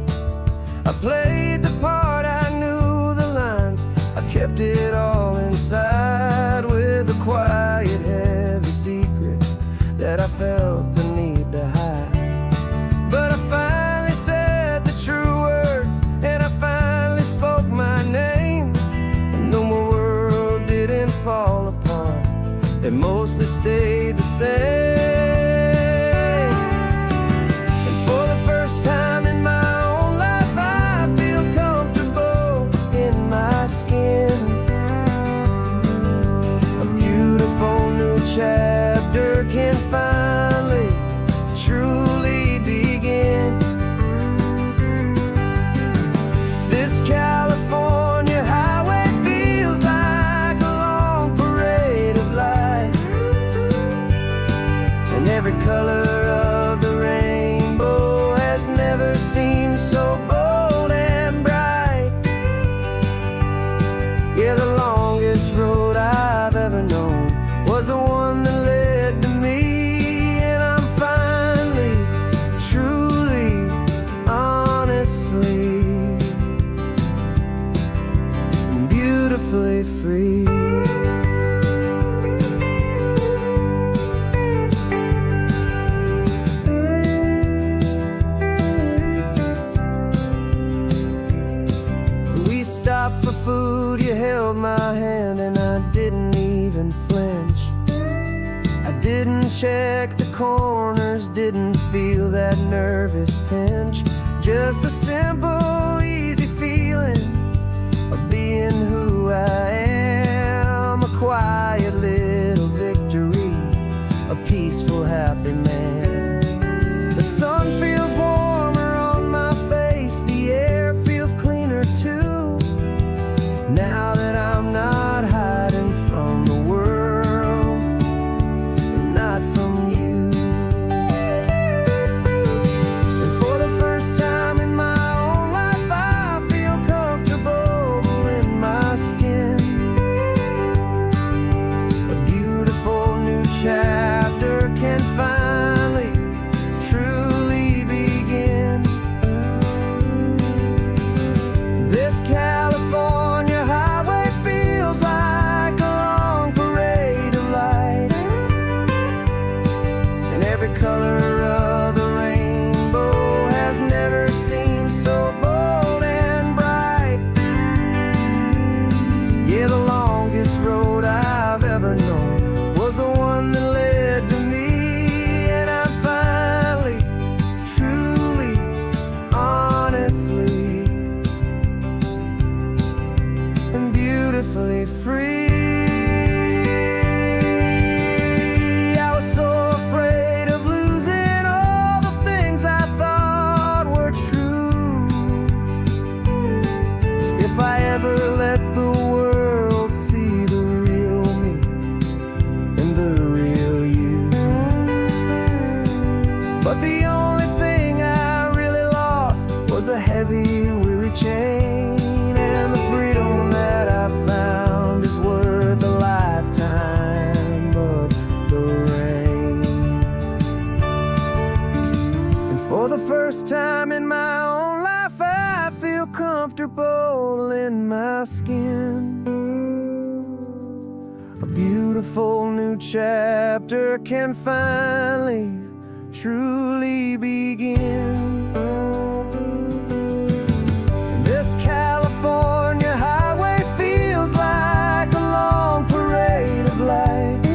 I played the part, I knew the lines, I kept it all inside with a quiet, heavy secret that I felt the need to hide. But I finally said the true words, and I finally spoke my name. And though my world didn't fall apart, it mostly stayed the same. And for the first time in my own life, I feel comfortable in my skin. A beautiful new chapter can finally truly begin. This California highway feels like a long parade of light, and every color of the rainbow has never seemed so bold and bright. Yeah, the longest road I've ever known was the one that led to me, and I'm finally, truly, honestly, beautifully free. We stopped for food, you held my hand, and I didn't even flinch. I didn't check the corners, didn't feel that nervous pinch. Just a simple, easy feeling of being who I am. A quiet little victory, a peaceful, happy man. The sun feels warmer on my face, the air feels cleaner too, now that I'm not hiding from the world, and not from you. And for the first time in my own life, I feel comfortable in my skin. A beautiful new chapter can finally, truly For the first time in my own life, I feel comfortable in my skin. A beautiful new chapter can finally, truly begin. This California highway feels like a long parade of light,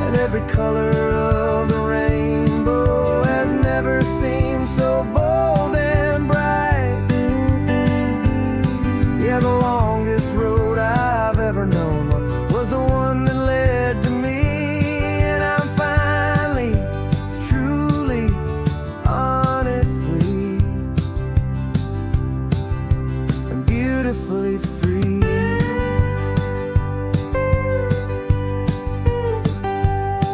and every color of the rainbow has never seemed so bold and bright. Yeah, the longest road I've ever known was the one that led to me, and I'm finally, truly, honestly, and beautifully free.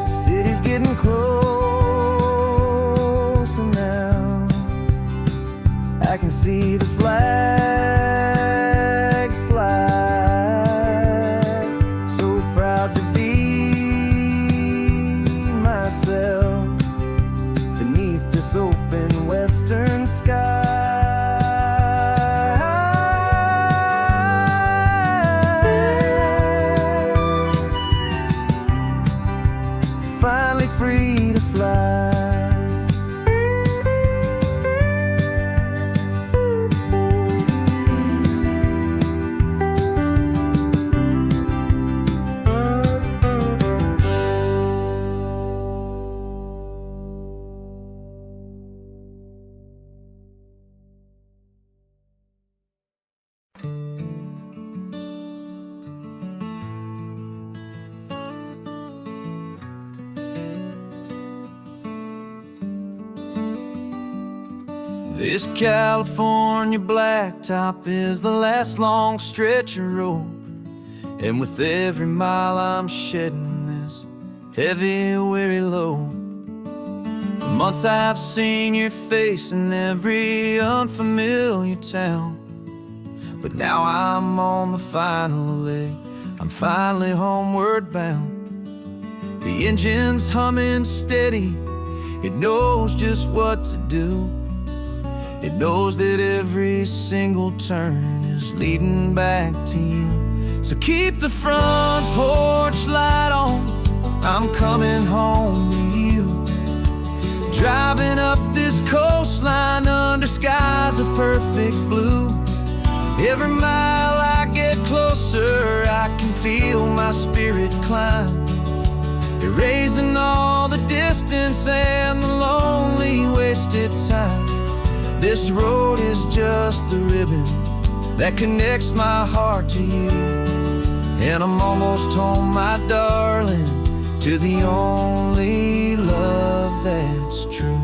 The city's getting closer now. I can see the flags fly. So proud to be myself beneath this open western sky. Finally free to fly. This California blacktop is the last long stretch of road, and with every mile I'm shedding this heavy, weary load. For months I've seen your face in every unfamiliar town, but now I'm on the final leg, I'm finally homeward bound. The engine's humming steady, it knows just what to do. It knows that every single turn is leading back to you. So keep the front porch light on, I'm coming home to you. Driving up this coastline under skies of perfect blue. Every mile I get closer, I can feel my spirit climb, erasing all the distance and the lonely wasted time. This road is just the ribbon that connects my heart to you, and I'm almost home, my darling, to the only love that's true.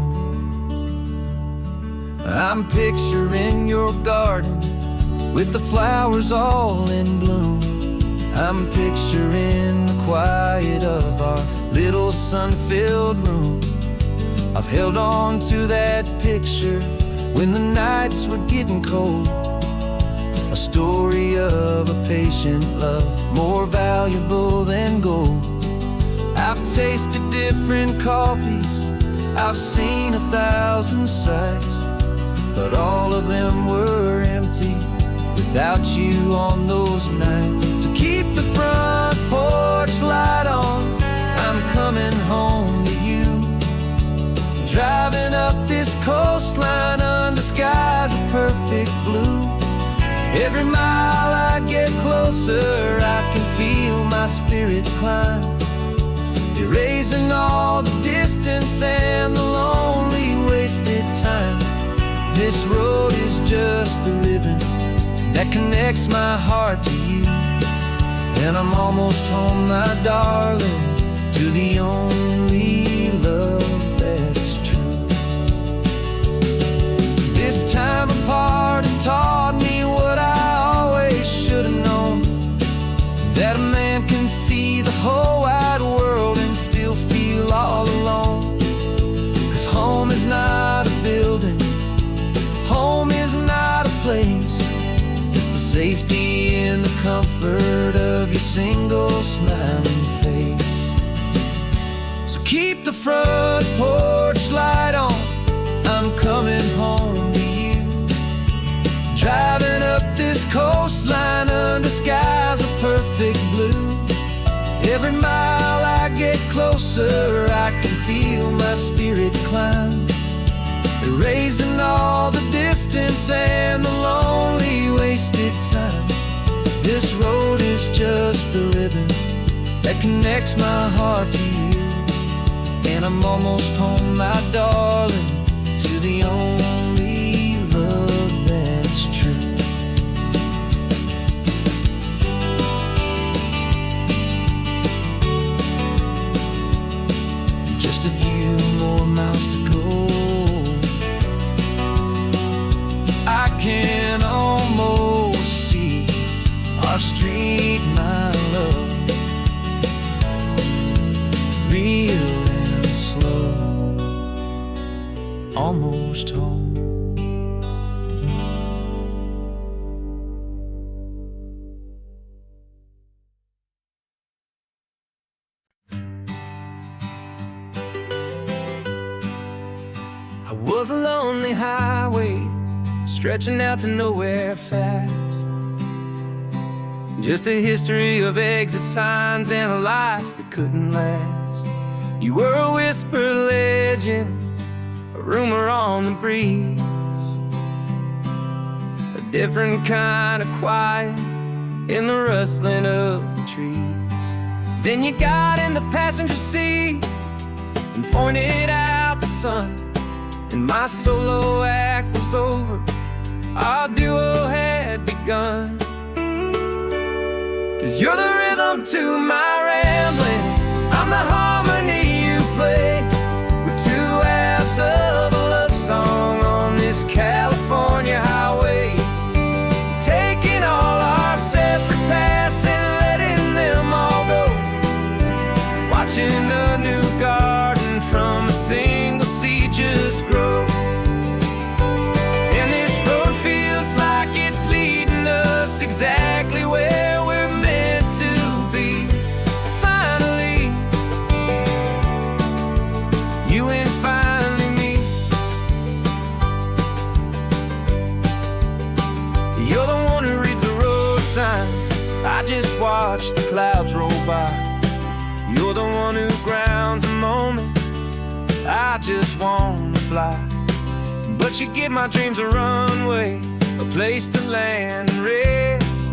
I'm picturing your garden with the flowers all in bloom. I'm picturing the quiet of our little sun-filled room. I've held on to that picture when the nights were getting cold, a story of a patient love more valuable than gold. I've tasted different coffees, I've seen 1,000 sights, but all of them were empty without you on those nights. So keep the front porch light on, I'm coming home to you. Driving up this coastline under skies of perfect blue. Every mile I get closer, I can feel my spirit climb, erasing all the distance and the lonely wasted time. This road is just the ribbon that connects my heart to you, and I'm almost home, my darling, to the only love that's true. This time apart has taught me what I always should have known, that a man can see the whole wide world and still feel all alone. 'Cause home is not a building, home is not a place, it's the safety and the comfort of your single smiling face. So keep the front porch light on, I'm coming home to you. Driving up this coastline under skies of perfect blue. Every mile I get closer, I can feel my spirit climb, erasing all the distance and the lonely wasted time. This road is just the ribbon that connects my heart to you, and I'm almost home, my darling, to the only love that's true. Just a few more miles to go, I can almost see our street, my love, real and slow, almost home. I was a lonely highway stretching out to nowhere fast. Just a history of exit signs and a life that couldn't last. You were a whisper legend, a rumor on the breeze, a different kind of quiet in the rustling of the trees. Then you got in the passenger seat and pointed out the sun, and my solo act was over, our duo had begun. 'Cause you're the rhythm to my rambling, I'm the harmony you play. We're two halves of a love song on this California highway, taking all our separate paths and letting them all go, watching a new garden from a single seed just grow. And this road feels like it's leading us exactly where we're meant to be. Finally, you and finally me. You're the one who reads the road signs, I just watch the clouds roll by. You're the one who grounds a moment, I just wanna fly. But you give my dreams a runway, a place to land and rest.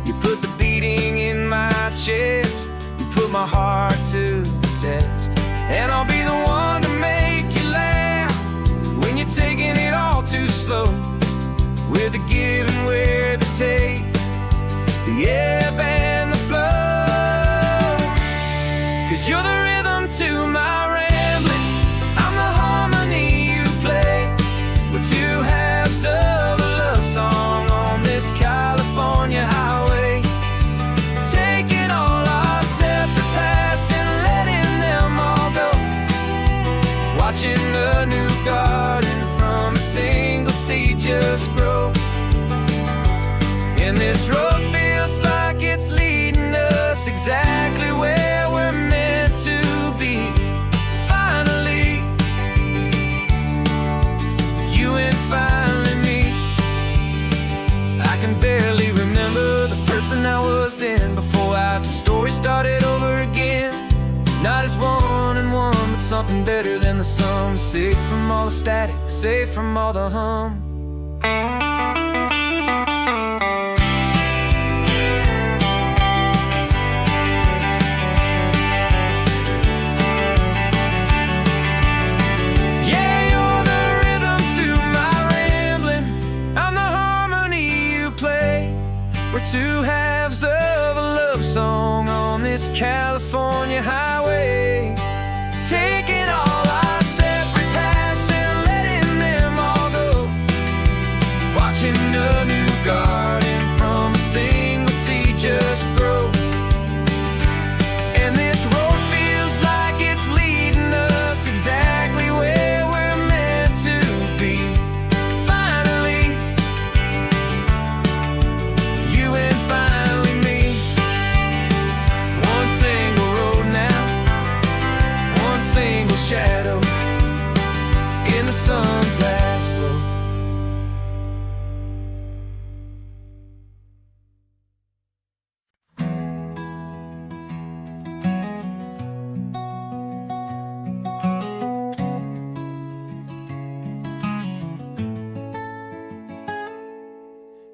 You put the beating in my chest, you put my heart to the test. And I'll be the one to make you laugh when you're taking it all too slow. We're the give and we're the take, the ebb and the flow. 'Cause you're the rhythm to my rambling, I'm the harmony you play. We're two halves of a love song on this California highway, taking all our separate paths and letting them all go, watching a new garden from a single seed just grow. And this road feels like it's leading us exactly where we're meant to be. Finally, you and finally me. I can barely remember the person I was then, before our two stories started over again. Not as one and one, but something better than the sum. Safe from all the static, safe from all the hum. We're two halves of a love song on this California highway, taking all our separate paths and letting them all go, watching a new garden from a single seed just grow. And this road feels like it's leading us exactly where we're meant to be. Finally, you and finally me. One single road now,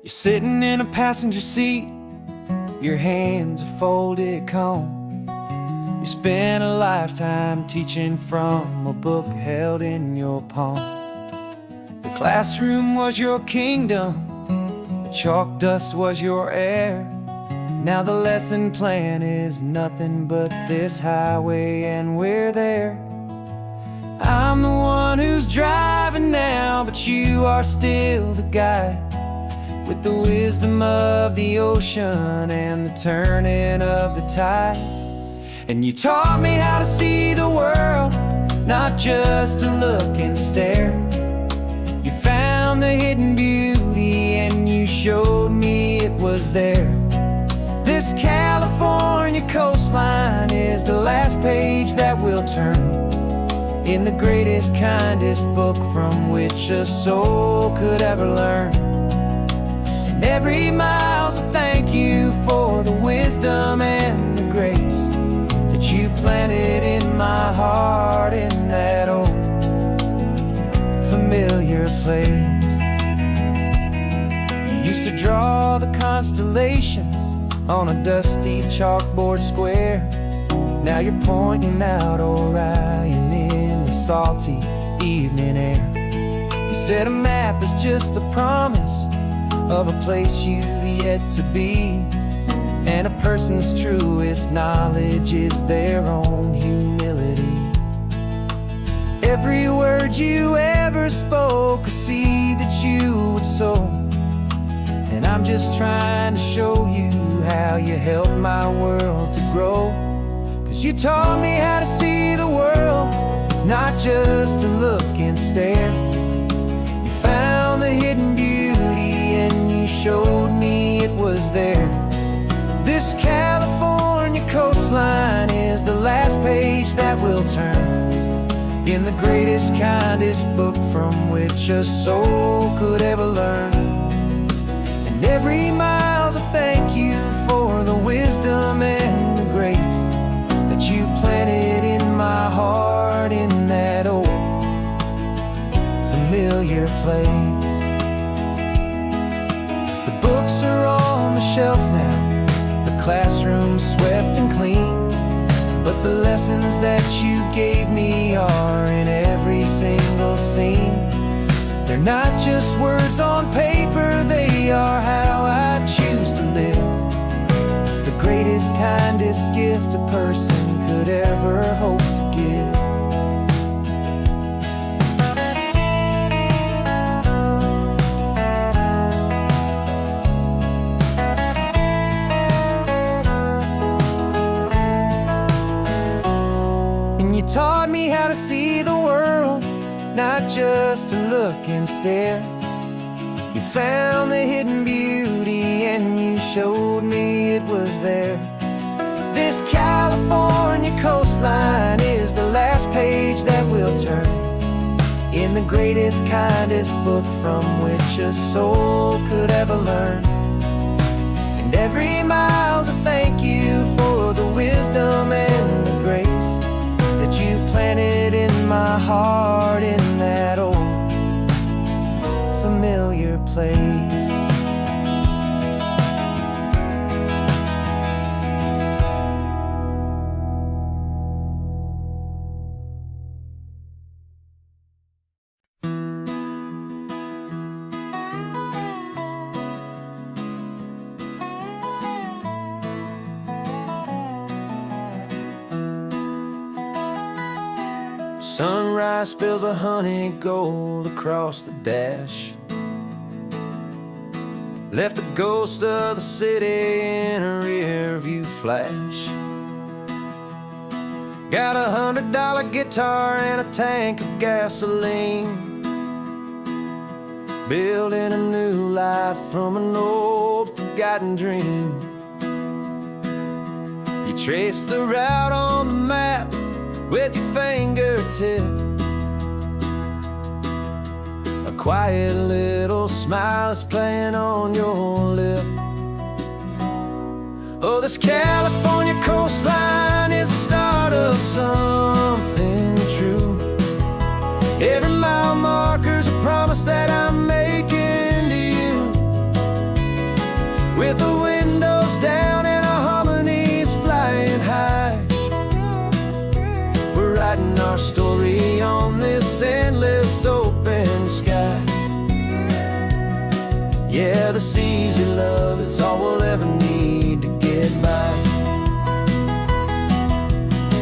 You're sitting in a passenger seat, your hands are folded calm. You spent a lifetime teaching from a book held in your palm. The classroom was your kingdom, the chalk dust was your air. Now the lesson plan is nothing but this highway and we're there. I'm the one who's driving now, but you are still the guide, with the wisdom of the ocean and the turning of the tide. And you taught me how to see the world, not just to look and stare. You found the hidden beauty and you showed me it was there. This California coastline is the last page that we'll turn in the greatest, kindest book from which a soul could ever learn. And every mile's a thank you for the wisdom and the grace that you planted in my heart in that old familiar place. You used to draw the constellations on a dusty chalkboard square. Now you're pointing out Orion in the salty evening air. You said a map is just a promise of a place you've yet to be, and a person's truest knowledge is their own humility. Every word you ever spoke, a seed that you would sow, and I'm just trying to show you how you helped my world to grow. 'Cause you taught me how to see the world, not just to look and stare. You found the hidden beauty and you showed me it was there. This California coastline is the last page that we'll turn in the greatest, kindest book from which a soul could ever learn. And every mile's a thank you for the wisdom and the grace that you planted in my heart in that old familiar place. The books are on the shelf now, the classroom swept and clean, but the lessons that you gave me are in every single scene. They're not just words on paper, they are how I choose to live. The greatest, kindest gift a person could ever hope to give. And you taught me how to see the world, not just to look and stare. You found the hidden beauty and you showed me it was there. This California coastline is the last page that we'll turn in the greatest, kindest book from which a soul could ever learn. And every mile's a thank you for the wisdom and the grace that you planted in my heart in that old familiar place. Sunrise spills a honey gold across the dash, left the ghost of the city in a rear view flash. Got a $100 guitar and a tank of gasoline, building a new life from an old forgotten dream. You trace the route on the map with your fingertip, a quiet little smile is playing on your lip. Oh, this California coastline is the start of something true. Every mile marker's a promise that I'm making to you. Yeah, this easy love is all we'll ever need to get by.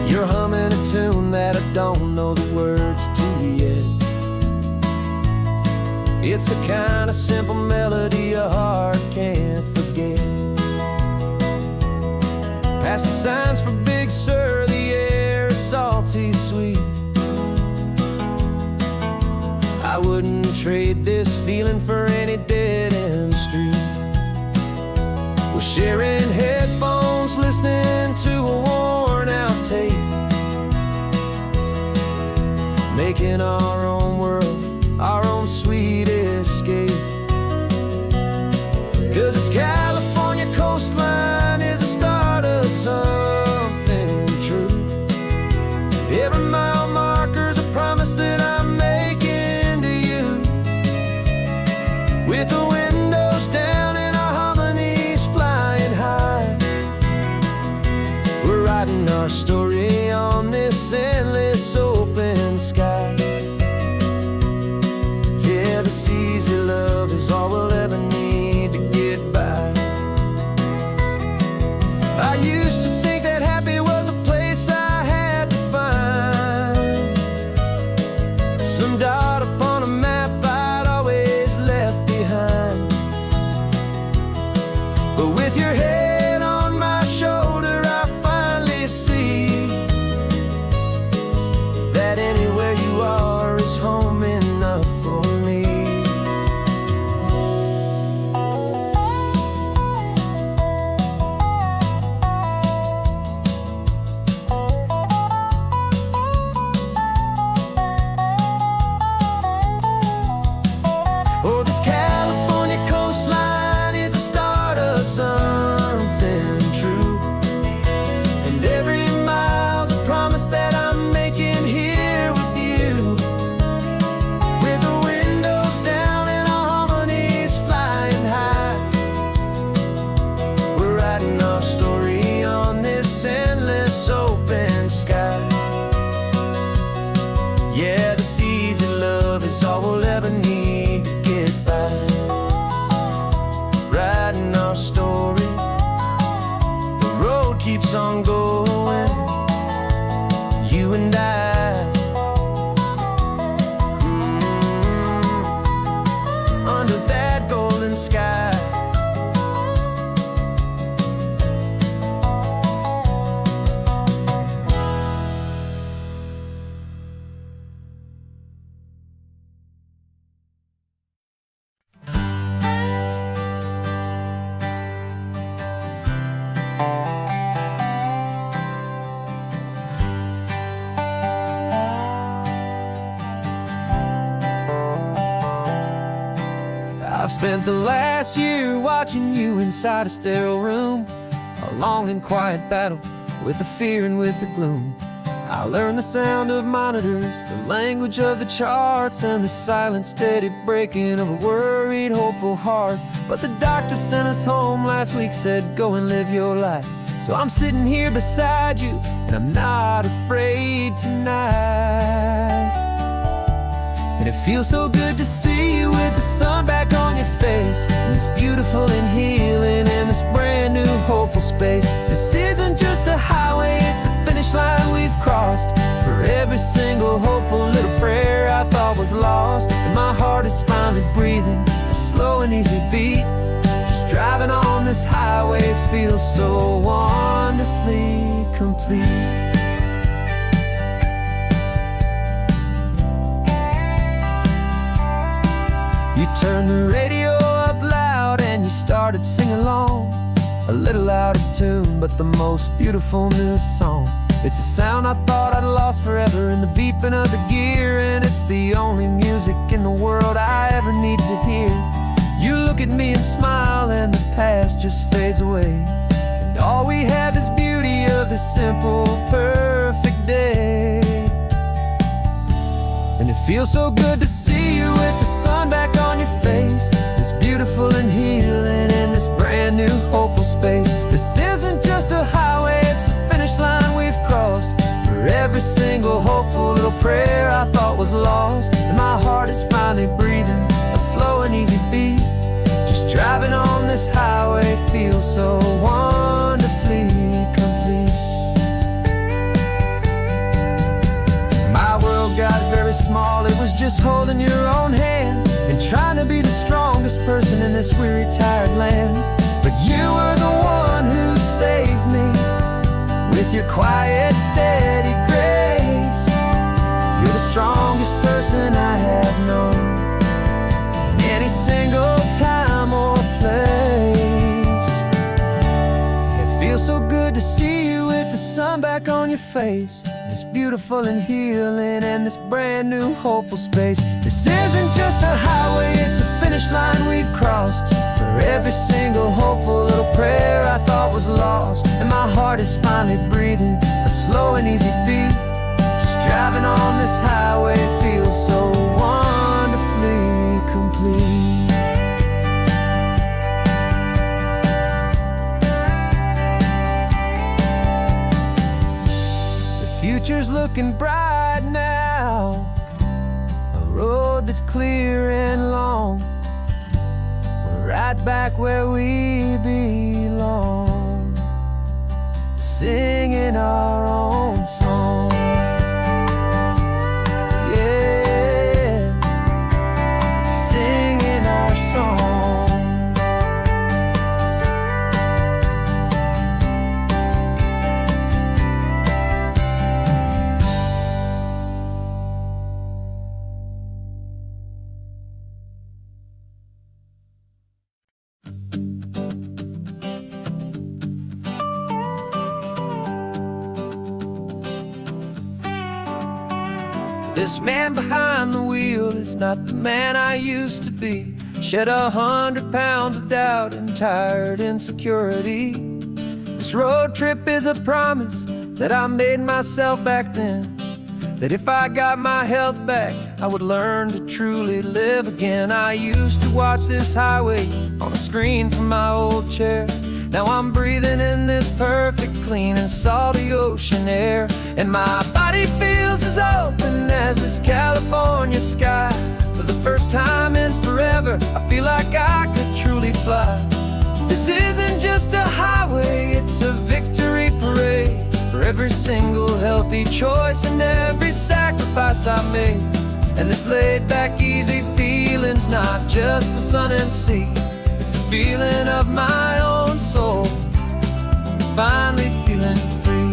You're humming a tune that I don't know the words to yet. It's the kind of simple melody a heart can't forget. Past the signs for Big Sur, the air is salty sweet. I wouldn't trade this feeling for any dead-end street. We're sharing headphones, listening to a worn-out tape, making our own world, our own sweet escape. 'Cause this California coastline is the start of something true. Every mile marker's a promise that I'm making to you. With the windows down and our harmonies flying high, we're writing our story on this endless open sky. Yeah, this easy love is all we'll ever need to get by. I used to think that happy was a place I had to find, some dot upon a map I'd always left behind. But with your head on my shoulder, I finally see that anywhere you are is home enough for me. Oh, this California coastline is the start of something true. And every mile's a promise that I'm making here with you. With the windows down and our harmonies flying high, we're writing our story on this endless open sky. Yeah, this easy love is all we'll ever need to get by. Writing our story, the road keeps on going, you and I. Under that golden sky. I've spent the last year watching you inside a sterile room, a long and quiet battle with the fear and with the gloom. I learned the sound of monitors, the language of the charts, and the silent, steady breaking of a worried, hopeful heart. But the doctor sent us home last week, said, go and live your life. So I'm sitting here beside you, and I'm not afraid tonight. And it feels so good to see you with the sun back on your face, and this beautiful and healing in this brand new hopeful space. This isn't just a highway, it's a finish line we've crossed. For every single hopeful little prayer I thought was lost, and my heart is finally breathing a slow and easy beat. Just driving on this highway feels so wonderfully complete. You turned the radio up loud and you started singing along, a little out of tune, but the most beautiful new song. It's a sound I thought I'd lost forever in the beeping of the gear, and it's the only music in the world I ever need to hear. You look at me and smile and the past just fades away, and all we have is beauty of this simple, perfect day. And it feels so good to see you with the sun back on your face, this beautiful and healing in this brand new hopeful space. This isn't just a highway, it's a finish line we've crossed. For every single hopeful little prayer I thought was lost, and my heart is finally breathing a slow and easy beat. Just driving feels so wonderfully complete. My world got very small, it was just holding your own hand and trying to be the strongest person in this weary, tired land. But you were the one who saved me with your quiet, steady grace. You're the strongest person I have known in any single time or place. It feels so good to see you with the sun back on your face. It's beautiful and healing in this brand new hopeful space. This isn't just a highway, it's a finish line we've crossed. For every single hopeful little prayer I thought was lost. And my heart is finally breathing a slow and easy beat. Just driving on this highway feels so wonderfully complete. Future's looking bright now, a road that's clear and long. We're right back where we belong, singing our own song. Yeah, singing our song. This man behind the wheel is not the man I used to be. Shed 100 pounds of doubt and tired insecurity. This road trip is a promise that I made myself back then, that if I got my health back, I would learn to truly live again. I used to watch this highway on a screen from my old chair. Now I'm breathing in this perfect, clean and salty ocean air. And my body feels as open as this California sky. For the first time in forever, I feel like I could truly fly. This isn't just a highway, it's a victory parade. For every single healthy choice and every sacrifice I made. And this laid back, easy feeling's not just the sun and sea. It's the feeling of my own soul, finally feeling free.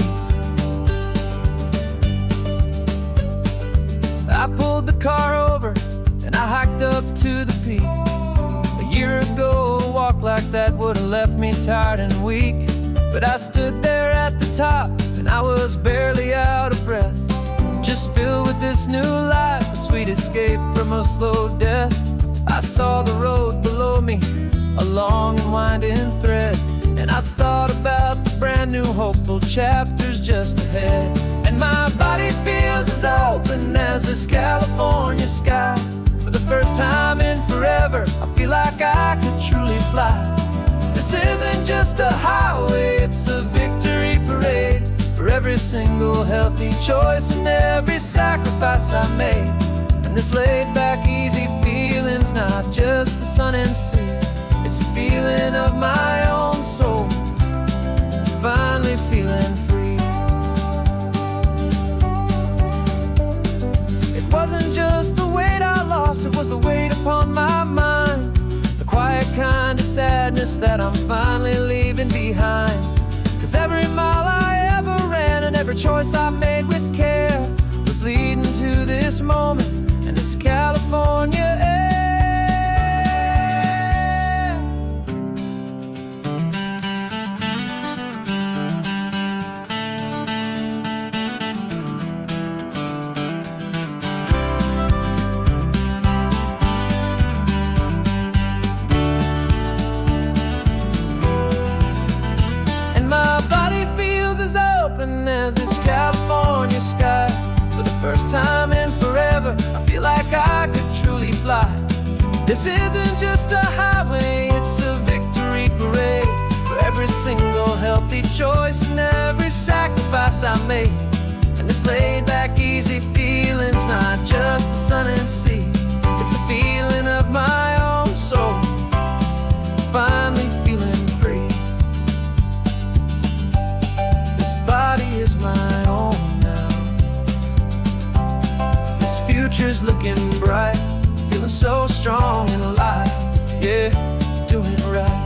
I pulled the car over and I hiked up to the peak. A year ago, a walk like that would have left me tired and weak. But I stood there at the top and I was barely out of breath, just filled with this new life, a sweet escape from a slow death. I saw the road below me, a long and winding thread, and I thought about the brand new hopeful chapters just ahead. And my body feels as open as this California sky. For the first time in forever, I feel like I could truly fly. This isn't just a highway, it's a victory parade. For every single healthy choice and every sacrifice I made. And this laid back, easy feeling's not just the sun and sea. It's a feeling of my own soul, finally feeling free. It wasn't just the weight I lost, it was the weight upon my mind. The quiet kind of sadness that I'm finally leaving behind. 'Cause every mile I ever ran and every choice I made with care was leading to this moment and this California air. As this California sky. For the first time in forever, I feel like I could truly fly. This isn't just a highway, it's a victory parade. For every single healthy choice and every sacrifice I made. And this laid back, easy feeling's not just the sun and sea. It's a feeling of my own soul, finally feeling free. looking bright, feeling so strong and alive. Yeah, doing it right.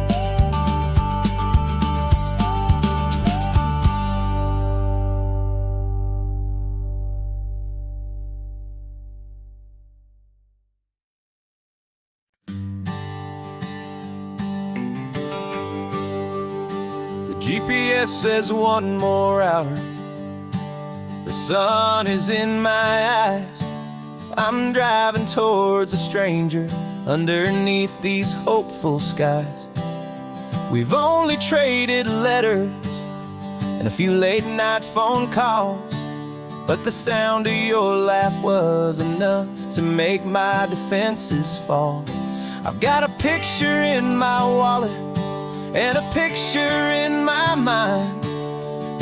GPS says 1 more hour. The sun is in my eyes. I'm driving towards a stranger underneath these hopeful skies. We've only traded letters and a few late night phone calls, but the sound of your laugh was enough to make my defenses fall. I've got a picture in my wallet and a picture in my mind,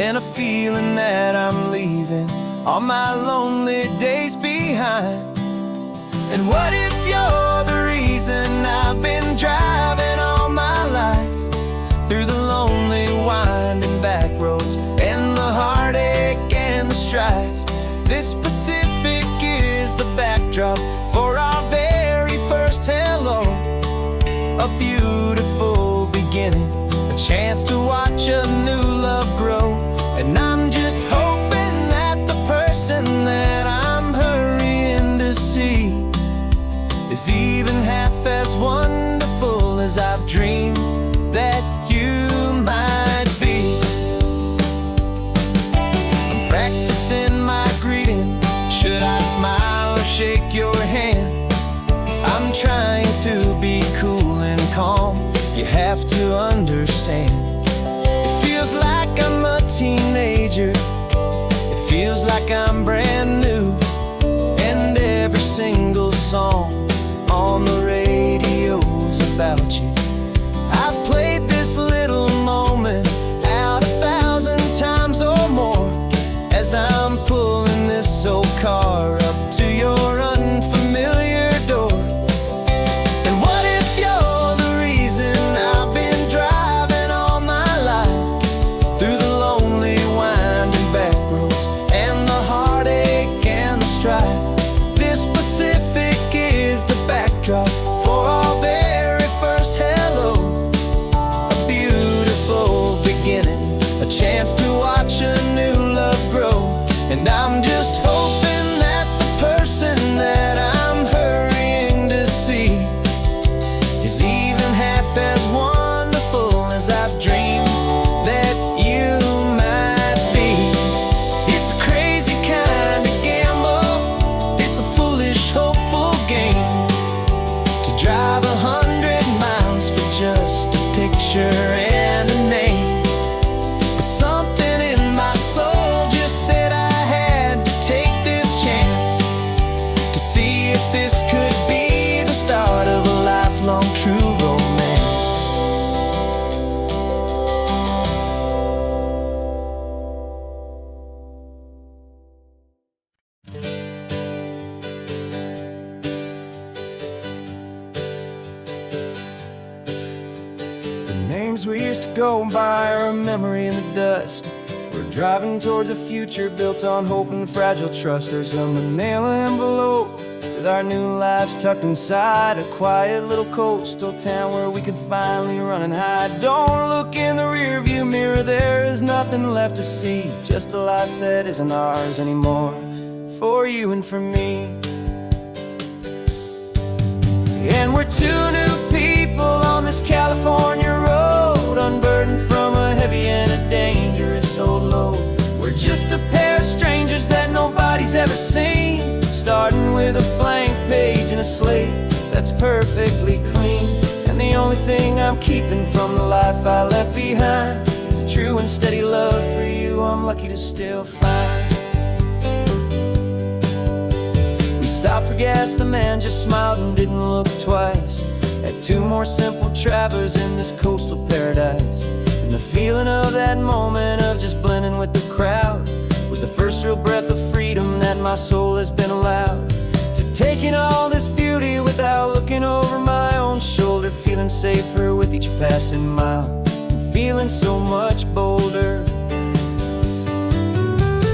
and a feeling that I'm leaving all my lonely days behind. And what if you're the reason I've been driving all my life, through the lonely winding back roads and the heartache and the strife? This Pacific is the backdrop for our very first hello, a beautiful beginning, a chance to watch a new love grow. And I'm just hoping that the person that I'm hurrying to see is even half as wonderful as I've dreamed that you might be. I'm practicing my greeting. Should I smile or shake your hand? I'm trying to be cool and calm. You have to understand. It feels like I'm a teenager. It feels like I'm brand new. And every single song on the radio's about you. I've played this little moment out 1,000 times or more, as I'm pulling this old car up to your unfamiliar door. And what if you're the reason I've been driving all my life, through the lonely winding back roads and the heartache and the strife? This Pacific is the backdrop for our very first hello, a beautiful beginning, a chance to watch a new love grow. And I'm just hoping that the person that I'm hurrying to see is even half as wonderful as I've dreamed that you might be. It's a crazy kind of gamble, it's a foolish, hopeful game, to drive 100 miles for just a picture and a name. But something in my soul just said I had to take this chance, to see if this could be the start of a lifelong true romance. The names we used to go by are a memory in the dust. We're driving towards a future built on hope and fragile trust. There's a manila envelope with our new lives tucked inside, a quiet little coastal town where we can finally run and hide. Don't look in the rearview mirror, there is nothing left to see, just a life that isn't ours anymore, for you and for me. And we're two new people on this California road, unburdened from a heavy and a dangerous old load. We're just a pair of strangers that nobody's ever seen, starting with a blank page and a slate that's perfectly clean. And the only thing I'm keeping from the life I left behind is a true and steady love for you I'm lucky to still find. We stopped for gas, the man just smiled and didn't look twice. Had 2 more simple travelers in this coastal paradise. And the feeling of that moment of just blending with the crowd was the first real breath of freedom that my soul has been allowed to take in all this beauty without looking over my own shoulder, feeling safer with each passing mile and feeling so much bolder.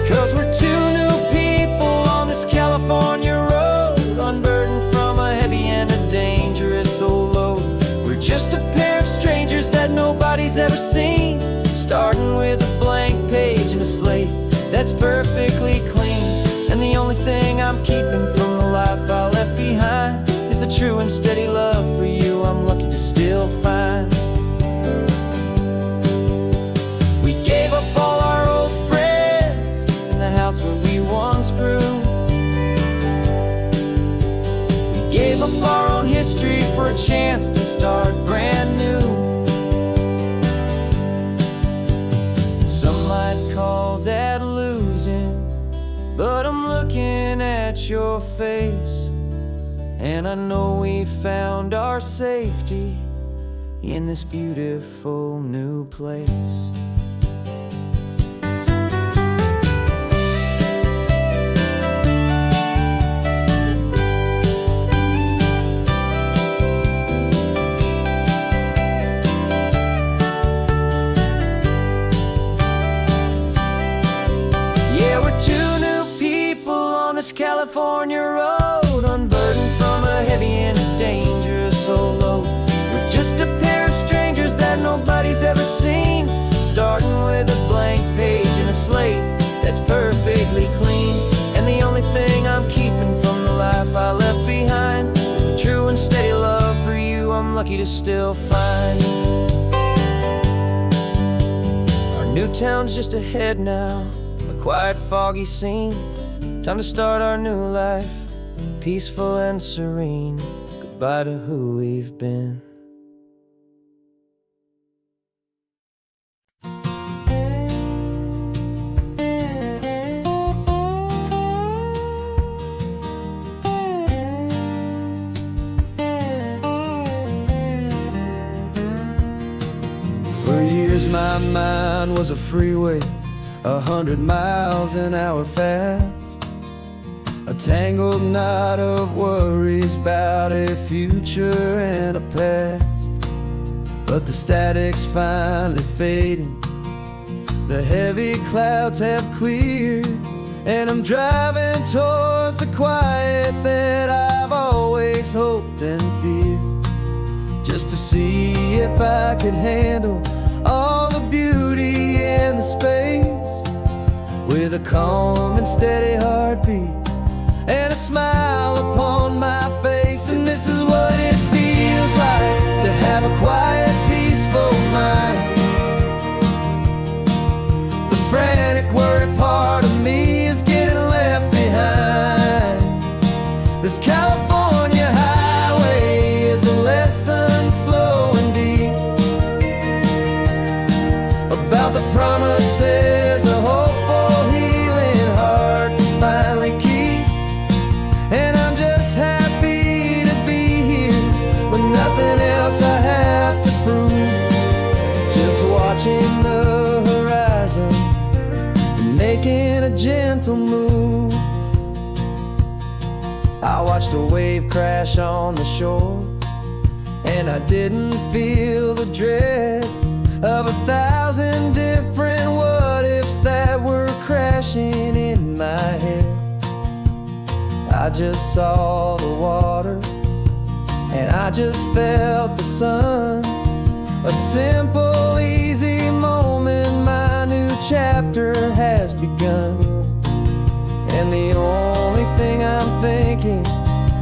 'Cause we're two new people on this California road, unburdened from a heavy and a dangerous old load. We're just a pair of strangers that nobody's ever seen, starting with a blank page and a slate that's perfectly clean. And the only thing I'm keeping from the life I left behind is the true and steady love for you I'm lucky to still find. We gave up all our old friends in the house where we once grew. We gave up our own history for a chance to start brand new. Some might call that losing, but I'm looking at your face, and I know we found our safety in this beautiful new place. Yeah, we're two new people on this California road, unburdened from a heavy and a dangerous old load. We're just a pair of strangers that nobody's ever seen, starting with a blank page and a slate that's perfectly clean. And the only thing I'm keeping from the life I left behind is the true and steady love for you I'm lucky to still find. Our new town's just ahead now, a quiet, foggy scene. Time to start our new life, peaceful and serene. Goodbye to who we've been. For years my mind was a freeway, 100 miles an hour fast, a tangled knot of worries about a future and a past. But the static's finally fading, the heavy clouds have cleared, and I'm driving towards the quiet that I've always hoped and feared, just to see if I could handle all the beauty and the space, with a calm and steady heartbeat and a smile upon my face. And this is what it feels like to have a quiet, peaceful mind. The frantic, worried part of me is getting left behind. This California highway is a lesson slow and deep about the promises a hopeful, healing heart can finally keep. And I'm just happy to be here with nothing else I have to prove, just watching the horizon and making a gentle move. I watched a wave crash on the shore, and I didn't feel the dread of 1,000 different what-ifs that were crashing in my head. I just saw the water, and I just felt the sun. A simple, easy moment, my new chapter has begun. And the only thing I'm thinking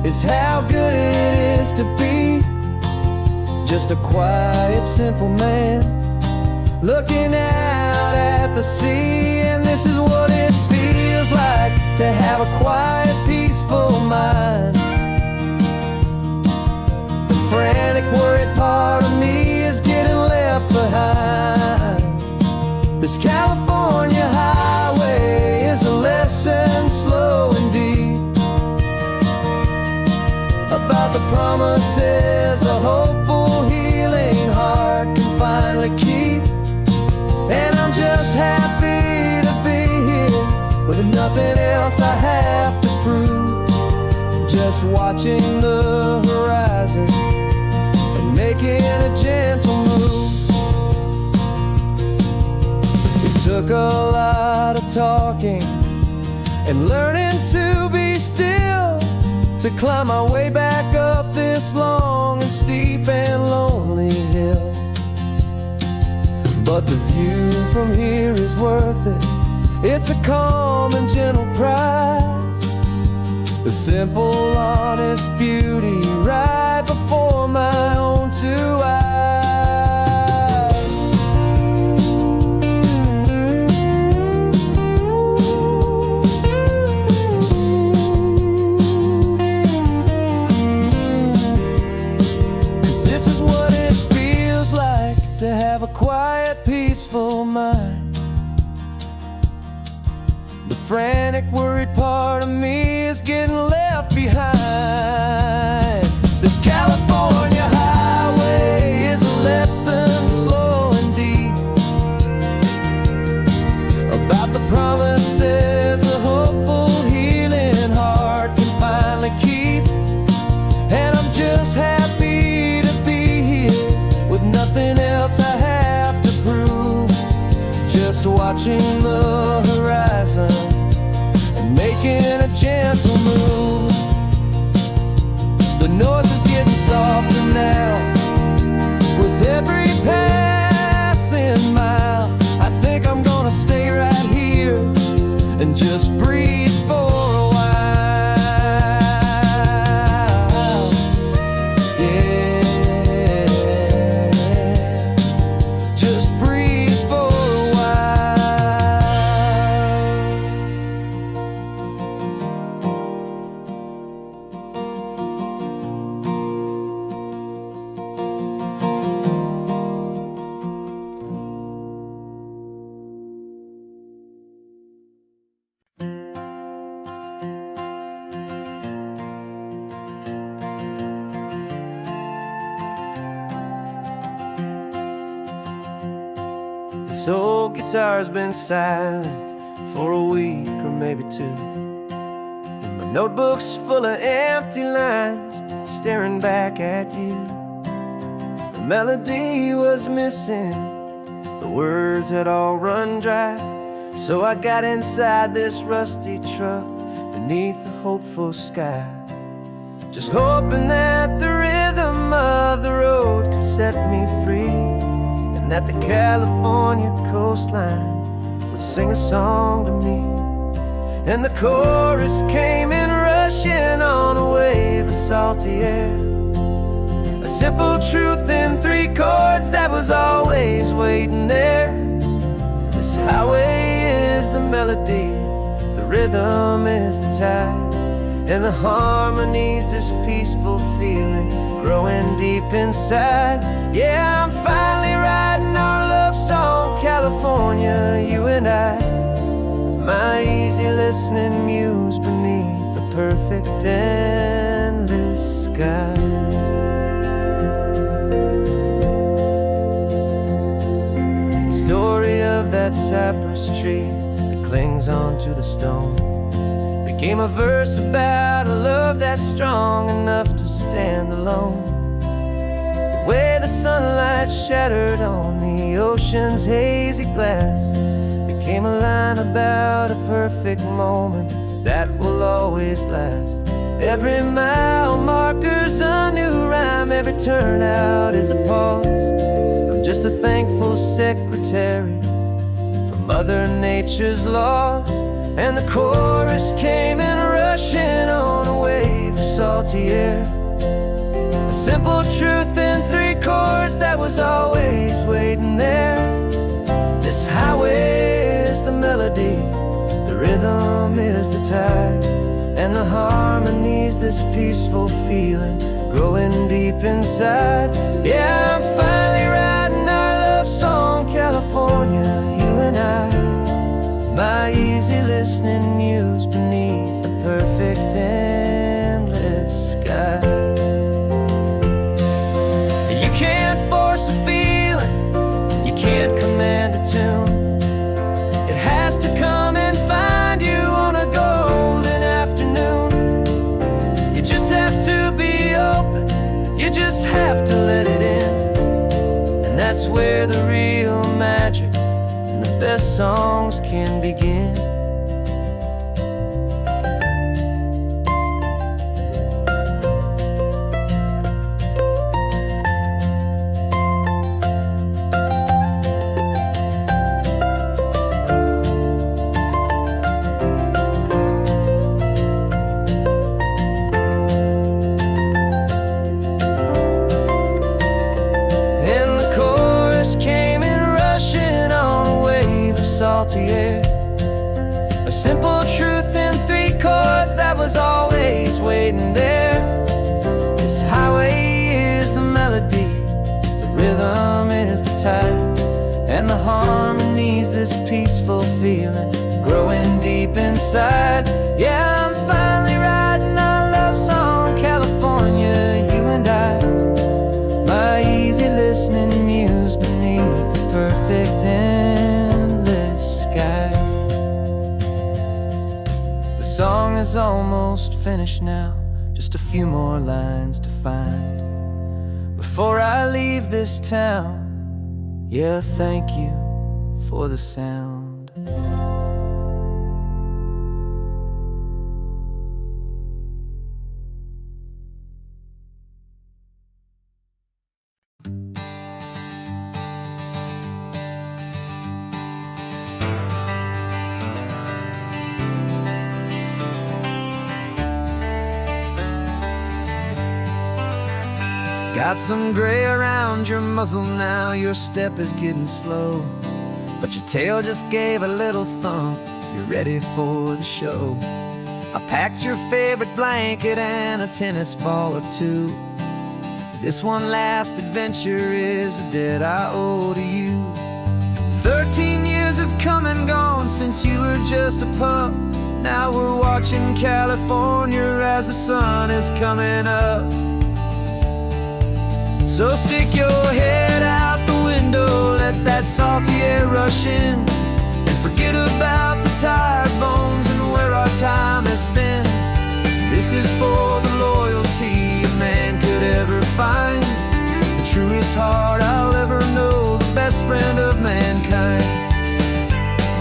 is how good it is to be just a quiet, simple man looking out at the sea. And this is what it feels like to have a quiet, peaceful mind. The frantic, worried part of me is getting left behind. This California highway is a lesson slow and deep about the promises a hopeful, healing heart can finally keep. And I'm just happy to be here with nothing else I have to prove, just watching the horizon and making a gentle move. It took a lot of talking and learning to be still, to climb my way back up this long and steep and lonely hill. But the view from here is worth it. It's a calm and gentle prize, the simple, honest beauty right before my own two eyes. 'Cause this is what it feels like to have a quiet, peaceful mind. The frantic, worried part of me is getting left behind. This California highway is a lesson slow and deep about the promises a hopeful, healing heart can finally keep. And I'm just happy to be here with nothing else I have to prove, just watching the horizon and making a gentle move. The noise is getting softer now with every passing mile. I think I'm gonna stay right here and just breathe for a while. Yeah, just breathe for a while. This old guitar's been silent for a week or maybe two, and my notebook's full of empty lines staring back at you. The melody was missing, the words had all run dry, so I got inside this rusty truck beneath a hopeful sky, just hoping that the rhythm of the road could set me free, and that the California coastline would sing a song to me. And the chorus came in rushing on a wave of salty air, a simple truth in 3 chords that was always waiting there. This highway is the melody, the rhythm is the tide, and the harmony's this peaceful feeling growing deep inside. Yeah, I'm finally writing our love song, California, you and I, my easy listening muse beneath the perfect endless sky. The story of that cypress tree that clings onto the stone became a verse about a love that's strong enough to stand alone. The way the sunlight shattered on the ocean's hazy glass became a line about a perfect moment that will always last. Every mile marker's a new rhyme, every turnout is a pause. I'm just a thankful secretary for Mother Nature's laws. And the chorus came in rushing on a wave of salty air, a simple truth in 3 chords that was always waiting there. This highway is the melody, the rhythm is the tide, and the harmony's this peaceful feeling growing deep inside. Yeah, I'm finally writing our love song, California, you and I, my easy listening muse beneath the perfect endless sky. You can't force a feeling, you can't command a tune. It has to come and find you on a golden afternoon. You just have to be open, you just have to let it in, and that's where the real magic and the best songs can begin. salty air. A simple truth in 3 chords that was always waiting there. This highway is the melody, the rhythm is the tide, and the harmony's this peaceful feeling growing deep inside. Yeah, I'm finally writing our love song, California, you and I. My easy listening muse beneath the perfect endless sky. The song is almost finished now, just a few more lines to find before I leave this town. Yeah, thank you for the sound. Got some gray around your muzzle now, your step is getting slow, but your tail just gave a little thump, you're ready for the show. I packed your favorite blanket and a tennis ball or 2. This one last adventure is a debt I owe to you. 13 years have come and gone since you were just a pup. Now we're watching California as the sun is coming up. So stick your head out the window, let that salty air rush in, and forget about the tired bones and where our time has been. This is for the loyalty a man could ever find, the truest heart I'll ever know, the best friend of mankind.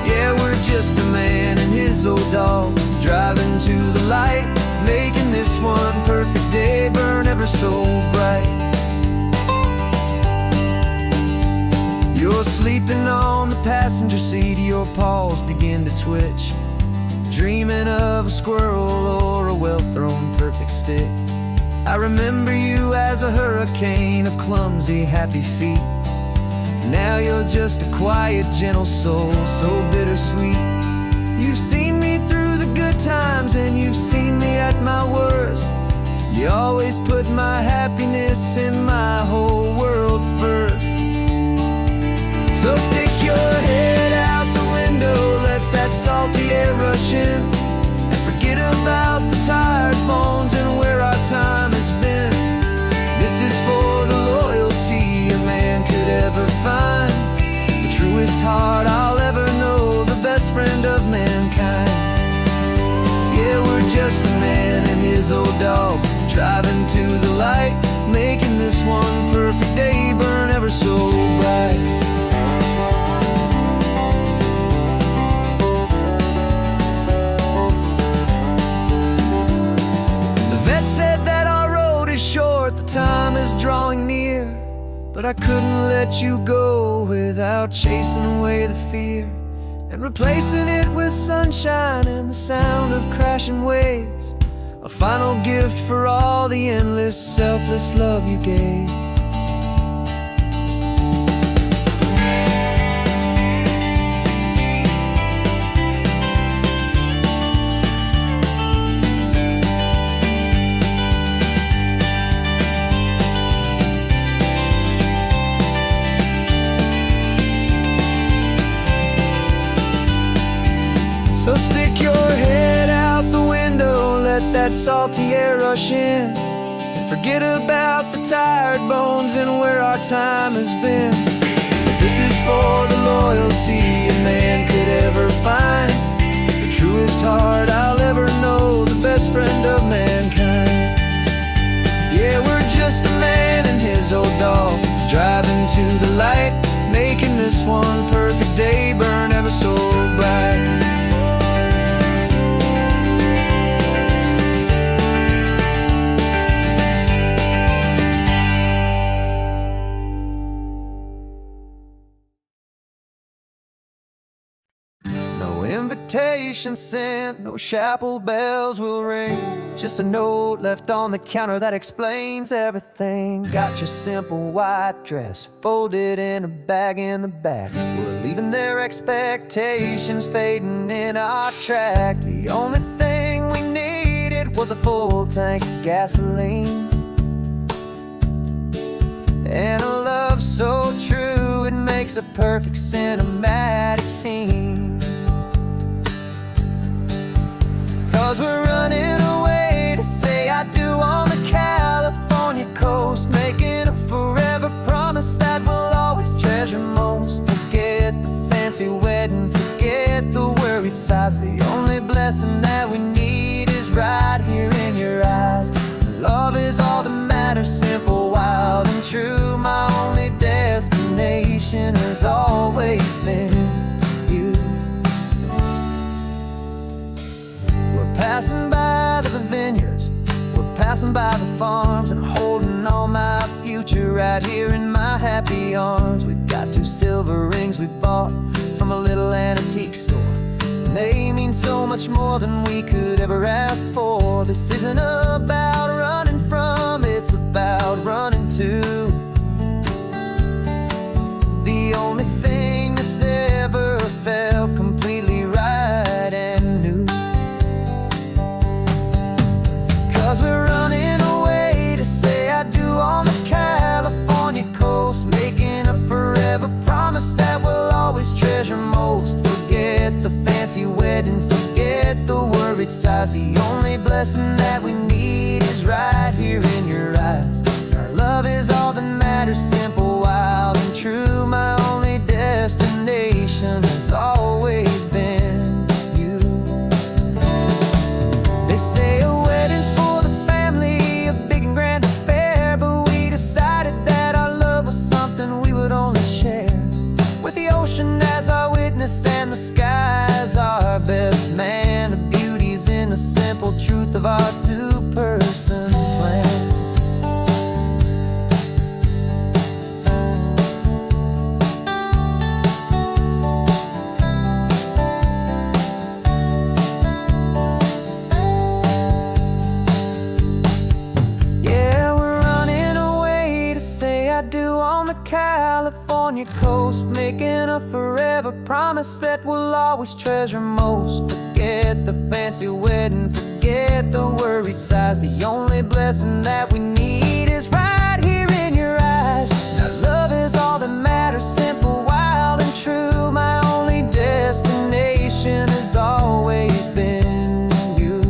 Yeah, we're just a man and his old dog, driving to the light, making this one perfect day burn ever so bright. You're sleeping on the passenger seat, your paws begin to twitch, dreaming of a squirrel or a well-thrown perfect stick. I remember you as a hurricane of clumsy, happy feet. Now you're just a quiet, gentle soul, so bittersweet. You've seen me through the good times and you've seen me at my worst. You always put my happiness in my whole world first. So stick your head out the window, let that salty air rush in, and forget about the tired bones and where our time has been. This is for the loyalty a man could ever find, the truest heart I'll ever know, the best friend of mankind. Yeah, we're just a man and his old dog, driving to the light, making this one perfect day burn ever so bright. Said that our road is short, the time is drawing near, but I couldn't let you go without chasing away the fear and replacing it with sunshine and the sound of crashing waves, a final gift for all the endless, selfless love you gave. So stick your head out the window, let that salty air rush in, and forget about the tired bones and where our time has been. This is for the loyalty a man could ever find, the truest heart I'll ever know, the best friend of mankind. Yeah, we're just a man and his old dog, driving to the light, making this one perfect day burn ever so bright. invitation sent, no chapel bells will ring. Just a note left on the counter that explains everything. Got your simple white dress folded in a bag in the back. We're leaving their expectations fading in our track. The only thing we needed was a full tank of gasoline, and a love so true it makes a perfect cinematic scene. 'Cause we're running away to say I do on the California coast, making a forever promise that we'll always treasure most. Forget the fancy wedding, forget the worried sighs. The only blessing that we need is right here in your eyes. Love is all that matters, simple, wild, and true. My only destination has always been you. We're passing by the vineyards, we're passing by the farms, and holding all my future right here in my happy arms. We've got 2 silver rings we bought from a little antique store. They mean so much more than we could ever ask for. This isn't about running from, it's about running to the only thing that's ever felt completely right and new. 'Cause we're running away to say I do on the California coast, making a forever promise that we'll always treasure most. Forget the fancy wedding, forget the worried sighs. The only blessing that we need is right here in your eyes. Our love is all that matters, simple, wild, and true. My only destination has always been you. They say a wedding's for the family, a big and grand affair, but we decided that our love was something we would only share with the ocean as our witness and the sky as our best man. The beauty's in the simple truth of our 2-person plan. Yeah, we're running away to say I do on the California coast, making a forever promise that we'll always treasure most. Forget the fancy wedding, forget the worried sighs. The only blessing that we need is right here in your eyes. Now love is all that matters, simple, wild, and true. My only destination has always been you.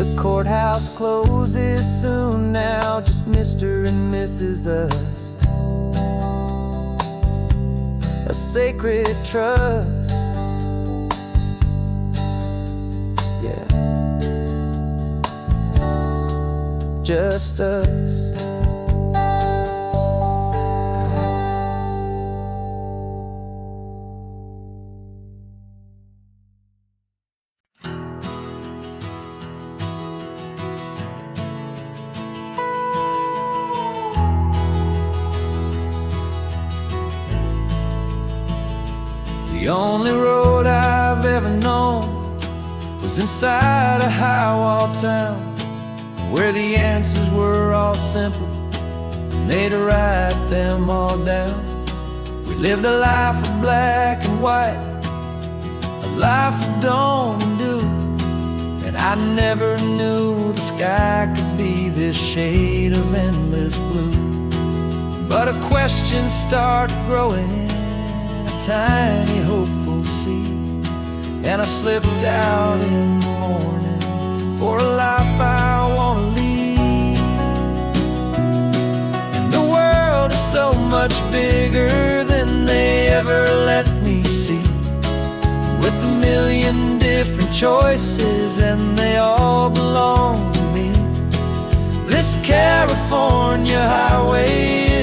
The courthouse closes soon now, just Mr. and Mrs. Us, a sacred trust. Yeah, just us. The only road I've ever known was inside a high-wall town, where the answers were all simple and they'd write them all down. We lived a life of black and white, a life of dawn and dew, and I never knew the sky could be this shade of endless blue. But a question started growing, tiny hopeful seed, and I slipped out in the morning for a life I want to lead. And the world is so much bigger than they ever let me see, with a million different choices and they all belong to me. This California highway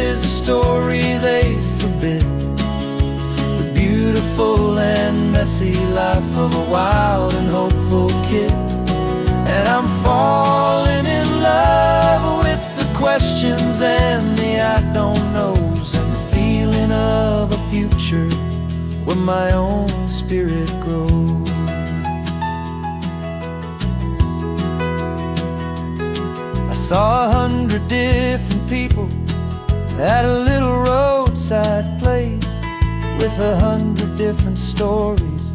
is a story they forbid, beautiful and messy life of a wild and hopeful kid. And I'm falling in love with the questions and the I don't knows, and the feeling of a future where my own spirit grows. I saw 100 different people at a little roadside place, with 100 different stories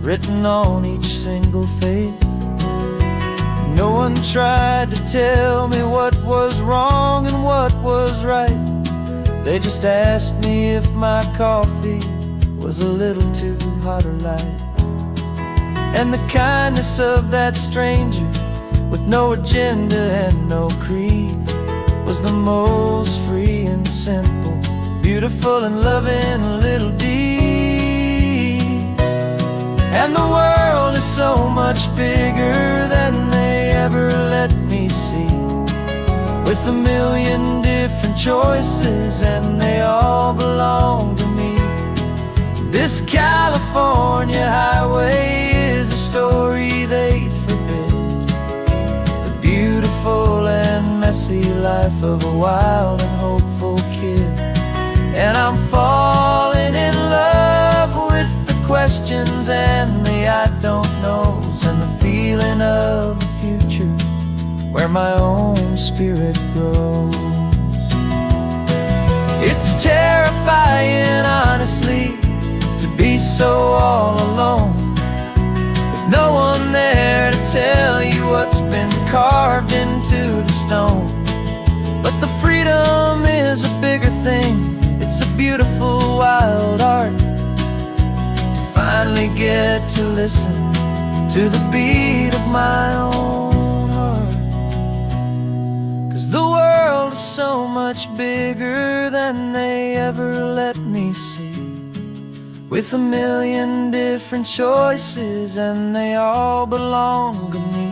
written on each single face. No one tried to tell me what was wrong and what was right. They just asked me if my coffee was a little too hot or light. And the kindness of that stranger, with no agenda and no creed, was the most free and simple, beautiful and loving little deed. And the world is so much bigger than they ever let me see, with a million different choices and they all belong to me. This California highway is a story they'd forbid, the beautiful and messy life of a wild and hopeful kid. And I'm falling in love with the questions and the I don't knows, and the feeling of a future where my own spirit grows. It's terrifying, honestly, to be so all alone, with no one there to tell you what's been carved into the stone. But the freedom is a bigger thing. It's a beautiful wild art to finally get to listen to the beat of my own heart. 'Cause the world is so much bigger than they ever let me see, with a million different choices and they all belong to me.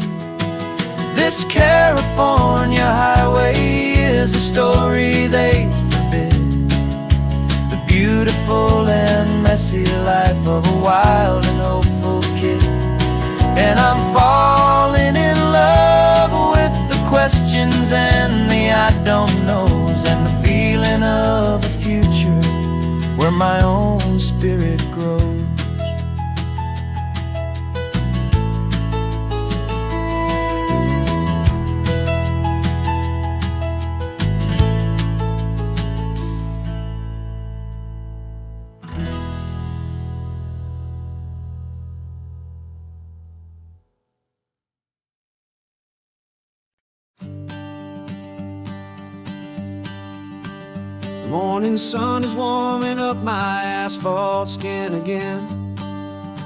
This California highway is a story they forbid, the beautiful and messy life of a wild and hopeful kid. And I'm falling in love with the questions and the I don't knows, and the feeling of a future where my own spirit grows. The morning sun is warming up my asphalt skin again.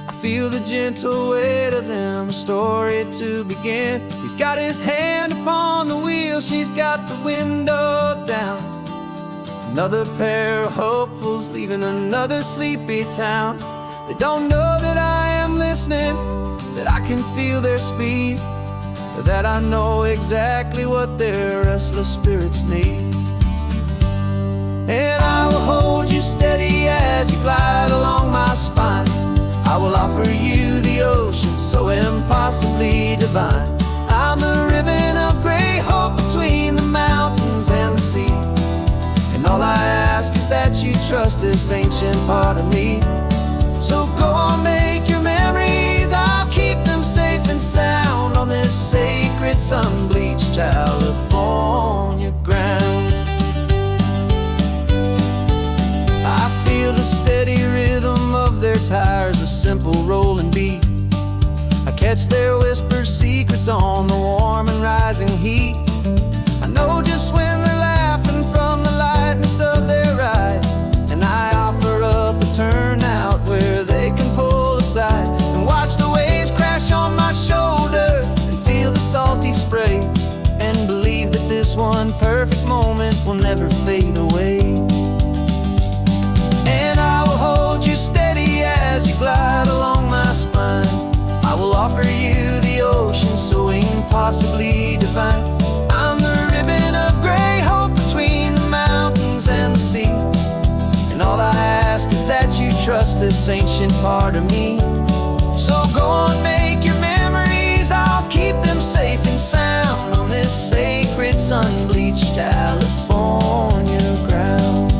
I feel the gentle weight of them, story to begin. He's got his hand upon the wheel, she's got the window down. Another pair of hopefuls leaving another sleepy town. They don't know that I am listening, that I can feel their speed, or that I know exactly what their restless spirits need. And I will hold you steady as you glide along my spine. I will offer you the ocean so impossibly divine. I'm the ribbon of gray hope between the mountains and the sea. And all I ask is that you trust this ancient part of me. So go on, make your memories, I'll keep them safe and sound on this sacred sun-bleached California ground. I feel the steady rhythm of their tires, a simple rolling beat. I catch their whispered secrets on the warm and rising heat. I know just when they're laughing from the lightness of their ride, and I offer up a turnout where they can pull aside and watch the waves crash on my shoulder and feel the salty spray, and believe that this one perfect moment will never fade away. And I will hold you steady as you glide along my spine. I will offer you the ocean so impossibly divine. I'm the ribbon of gray hope between the mountains and the sea. And all I ask is that you trust this ancient part of me. So go on, make your memories, I'll keep them safe and sound on this sacred sun-bleached California ground.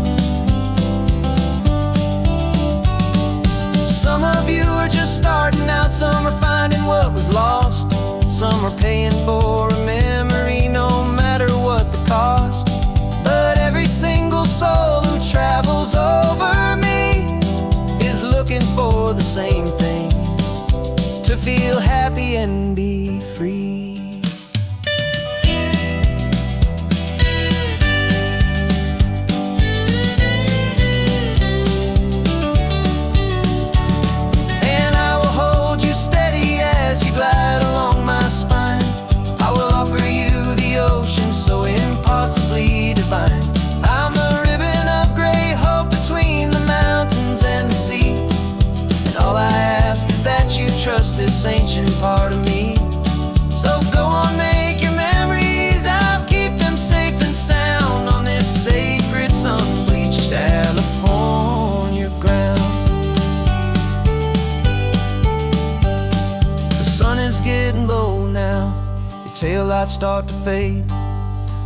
lights start to fade.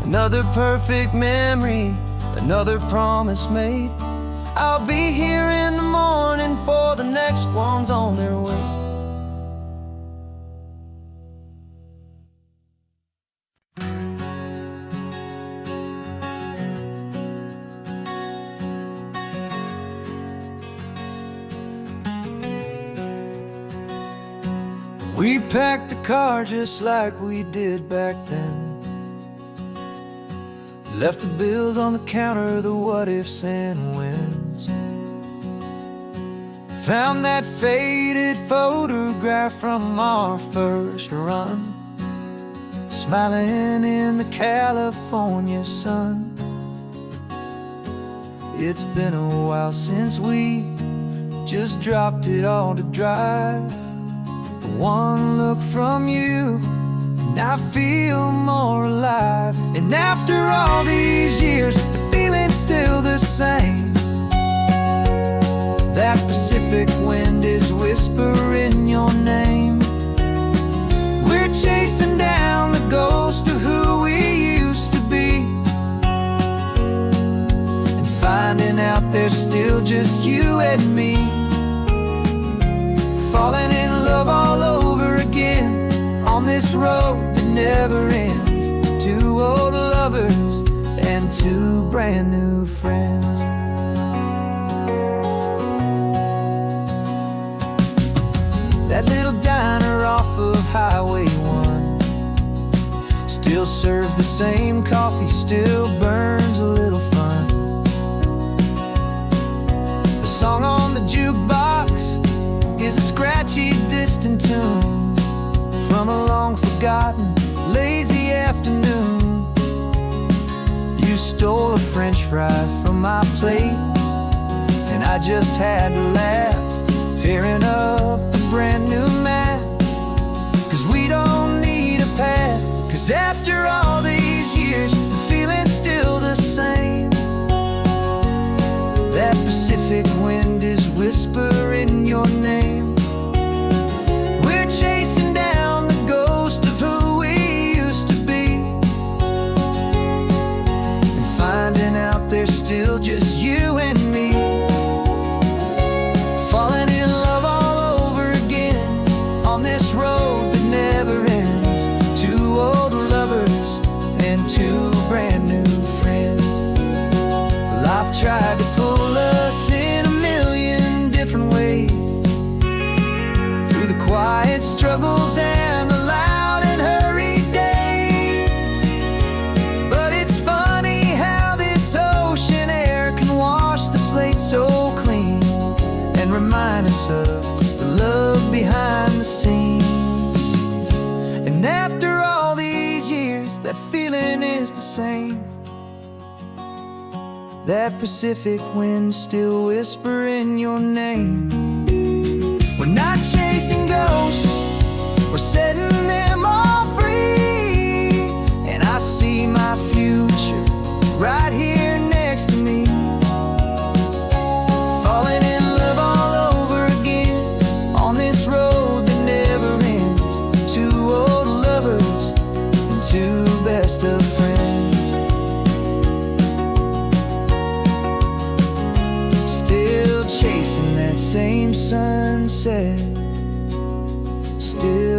Another perfect memory, another promise made. I'll be here in the morning for the next ones on their way. We packed the car just like we did back then. Left the bills on the counter, the what ifs and whens. Found that faded photograph from our first run, smiling in the California sun. It's been a while since we just dropped it all to drive. One look from you, and I feel more alive. And after all these years, the feeling's still the same. That Pacific wind is whispering your name. We're chasing down the ghost of who we used to be, and finding out there's still just you and me. Falling in love all over again on this road that never ends. Two old lovers and two brand new friends. That little diner off of Highway 1 still serves the same coffee, still burns a little fun. The song on the jukebox is a scratchy, distant tune from a long-forgotten, lazy afternoon. You stole a French fry from my plate, and I just had to laugh, tearing up the brand new map. 'Cause we don't need a path, 'cause after all these years, the feeling's still the same. That Pacific wind is whispering your name. We're chasing down the ghost of who we used to be, and finding out there's still just you and me. Falling in love all over again on this road that never ends. Two old lovers and two brand new friends. Life tried to pull us in a million different ways, through the quiet struggles and the loud and hurried days. But it's funny how this ocean air can wash the slate so clean, and remind us of the love behind the scenes. And after all these years, that feeling is the same. That Pacific wind still whispering your name. We're not chasing ghosts, we're setting them all free. And I see my future right here next to me. Falling in love all over again on this road that never ends. Two old lovers and two best of friends. Still chasing that same sunset, still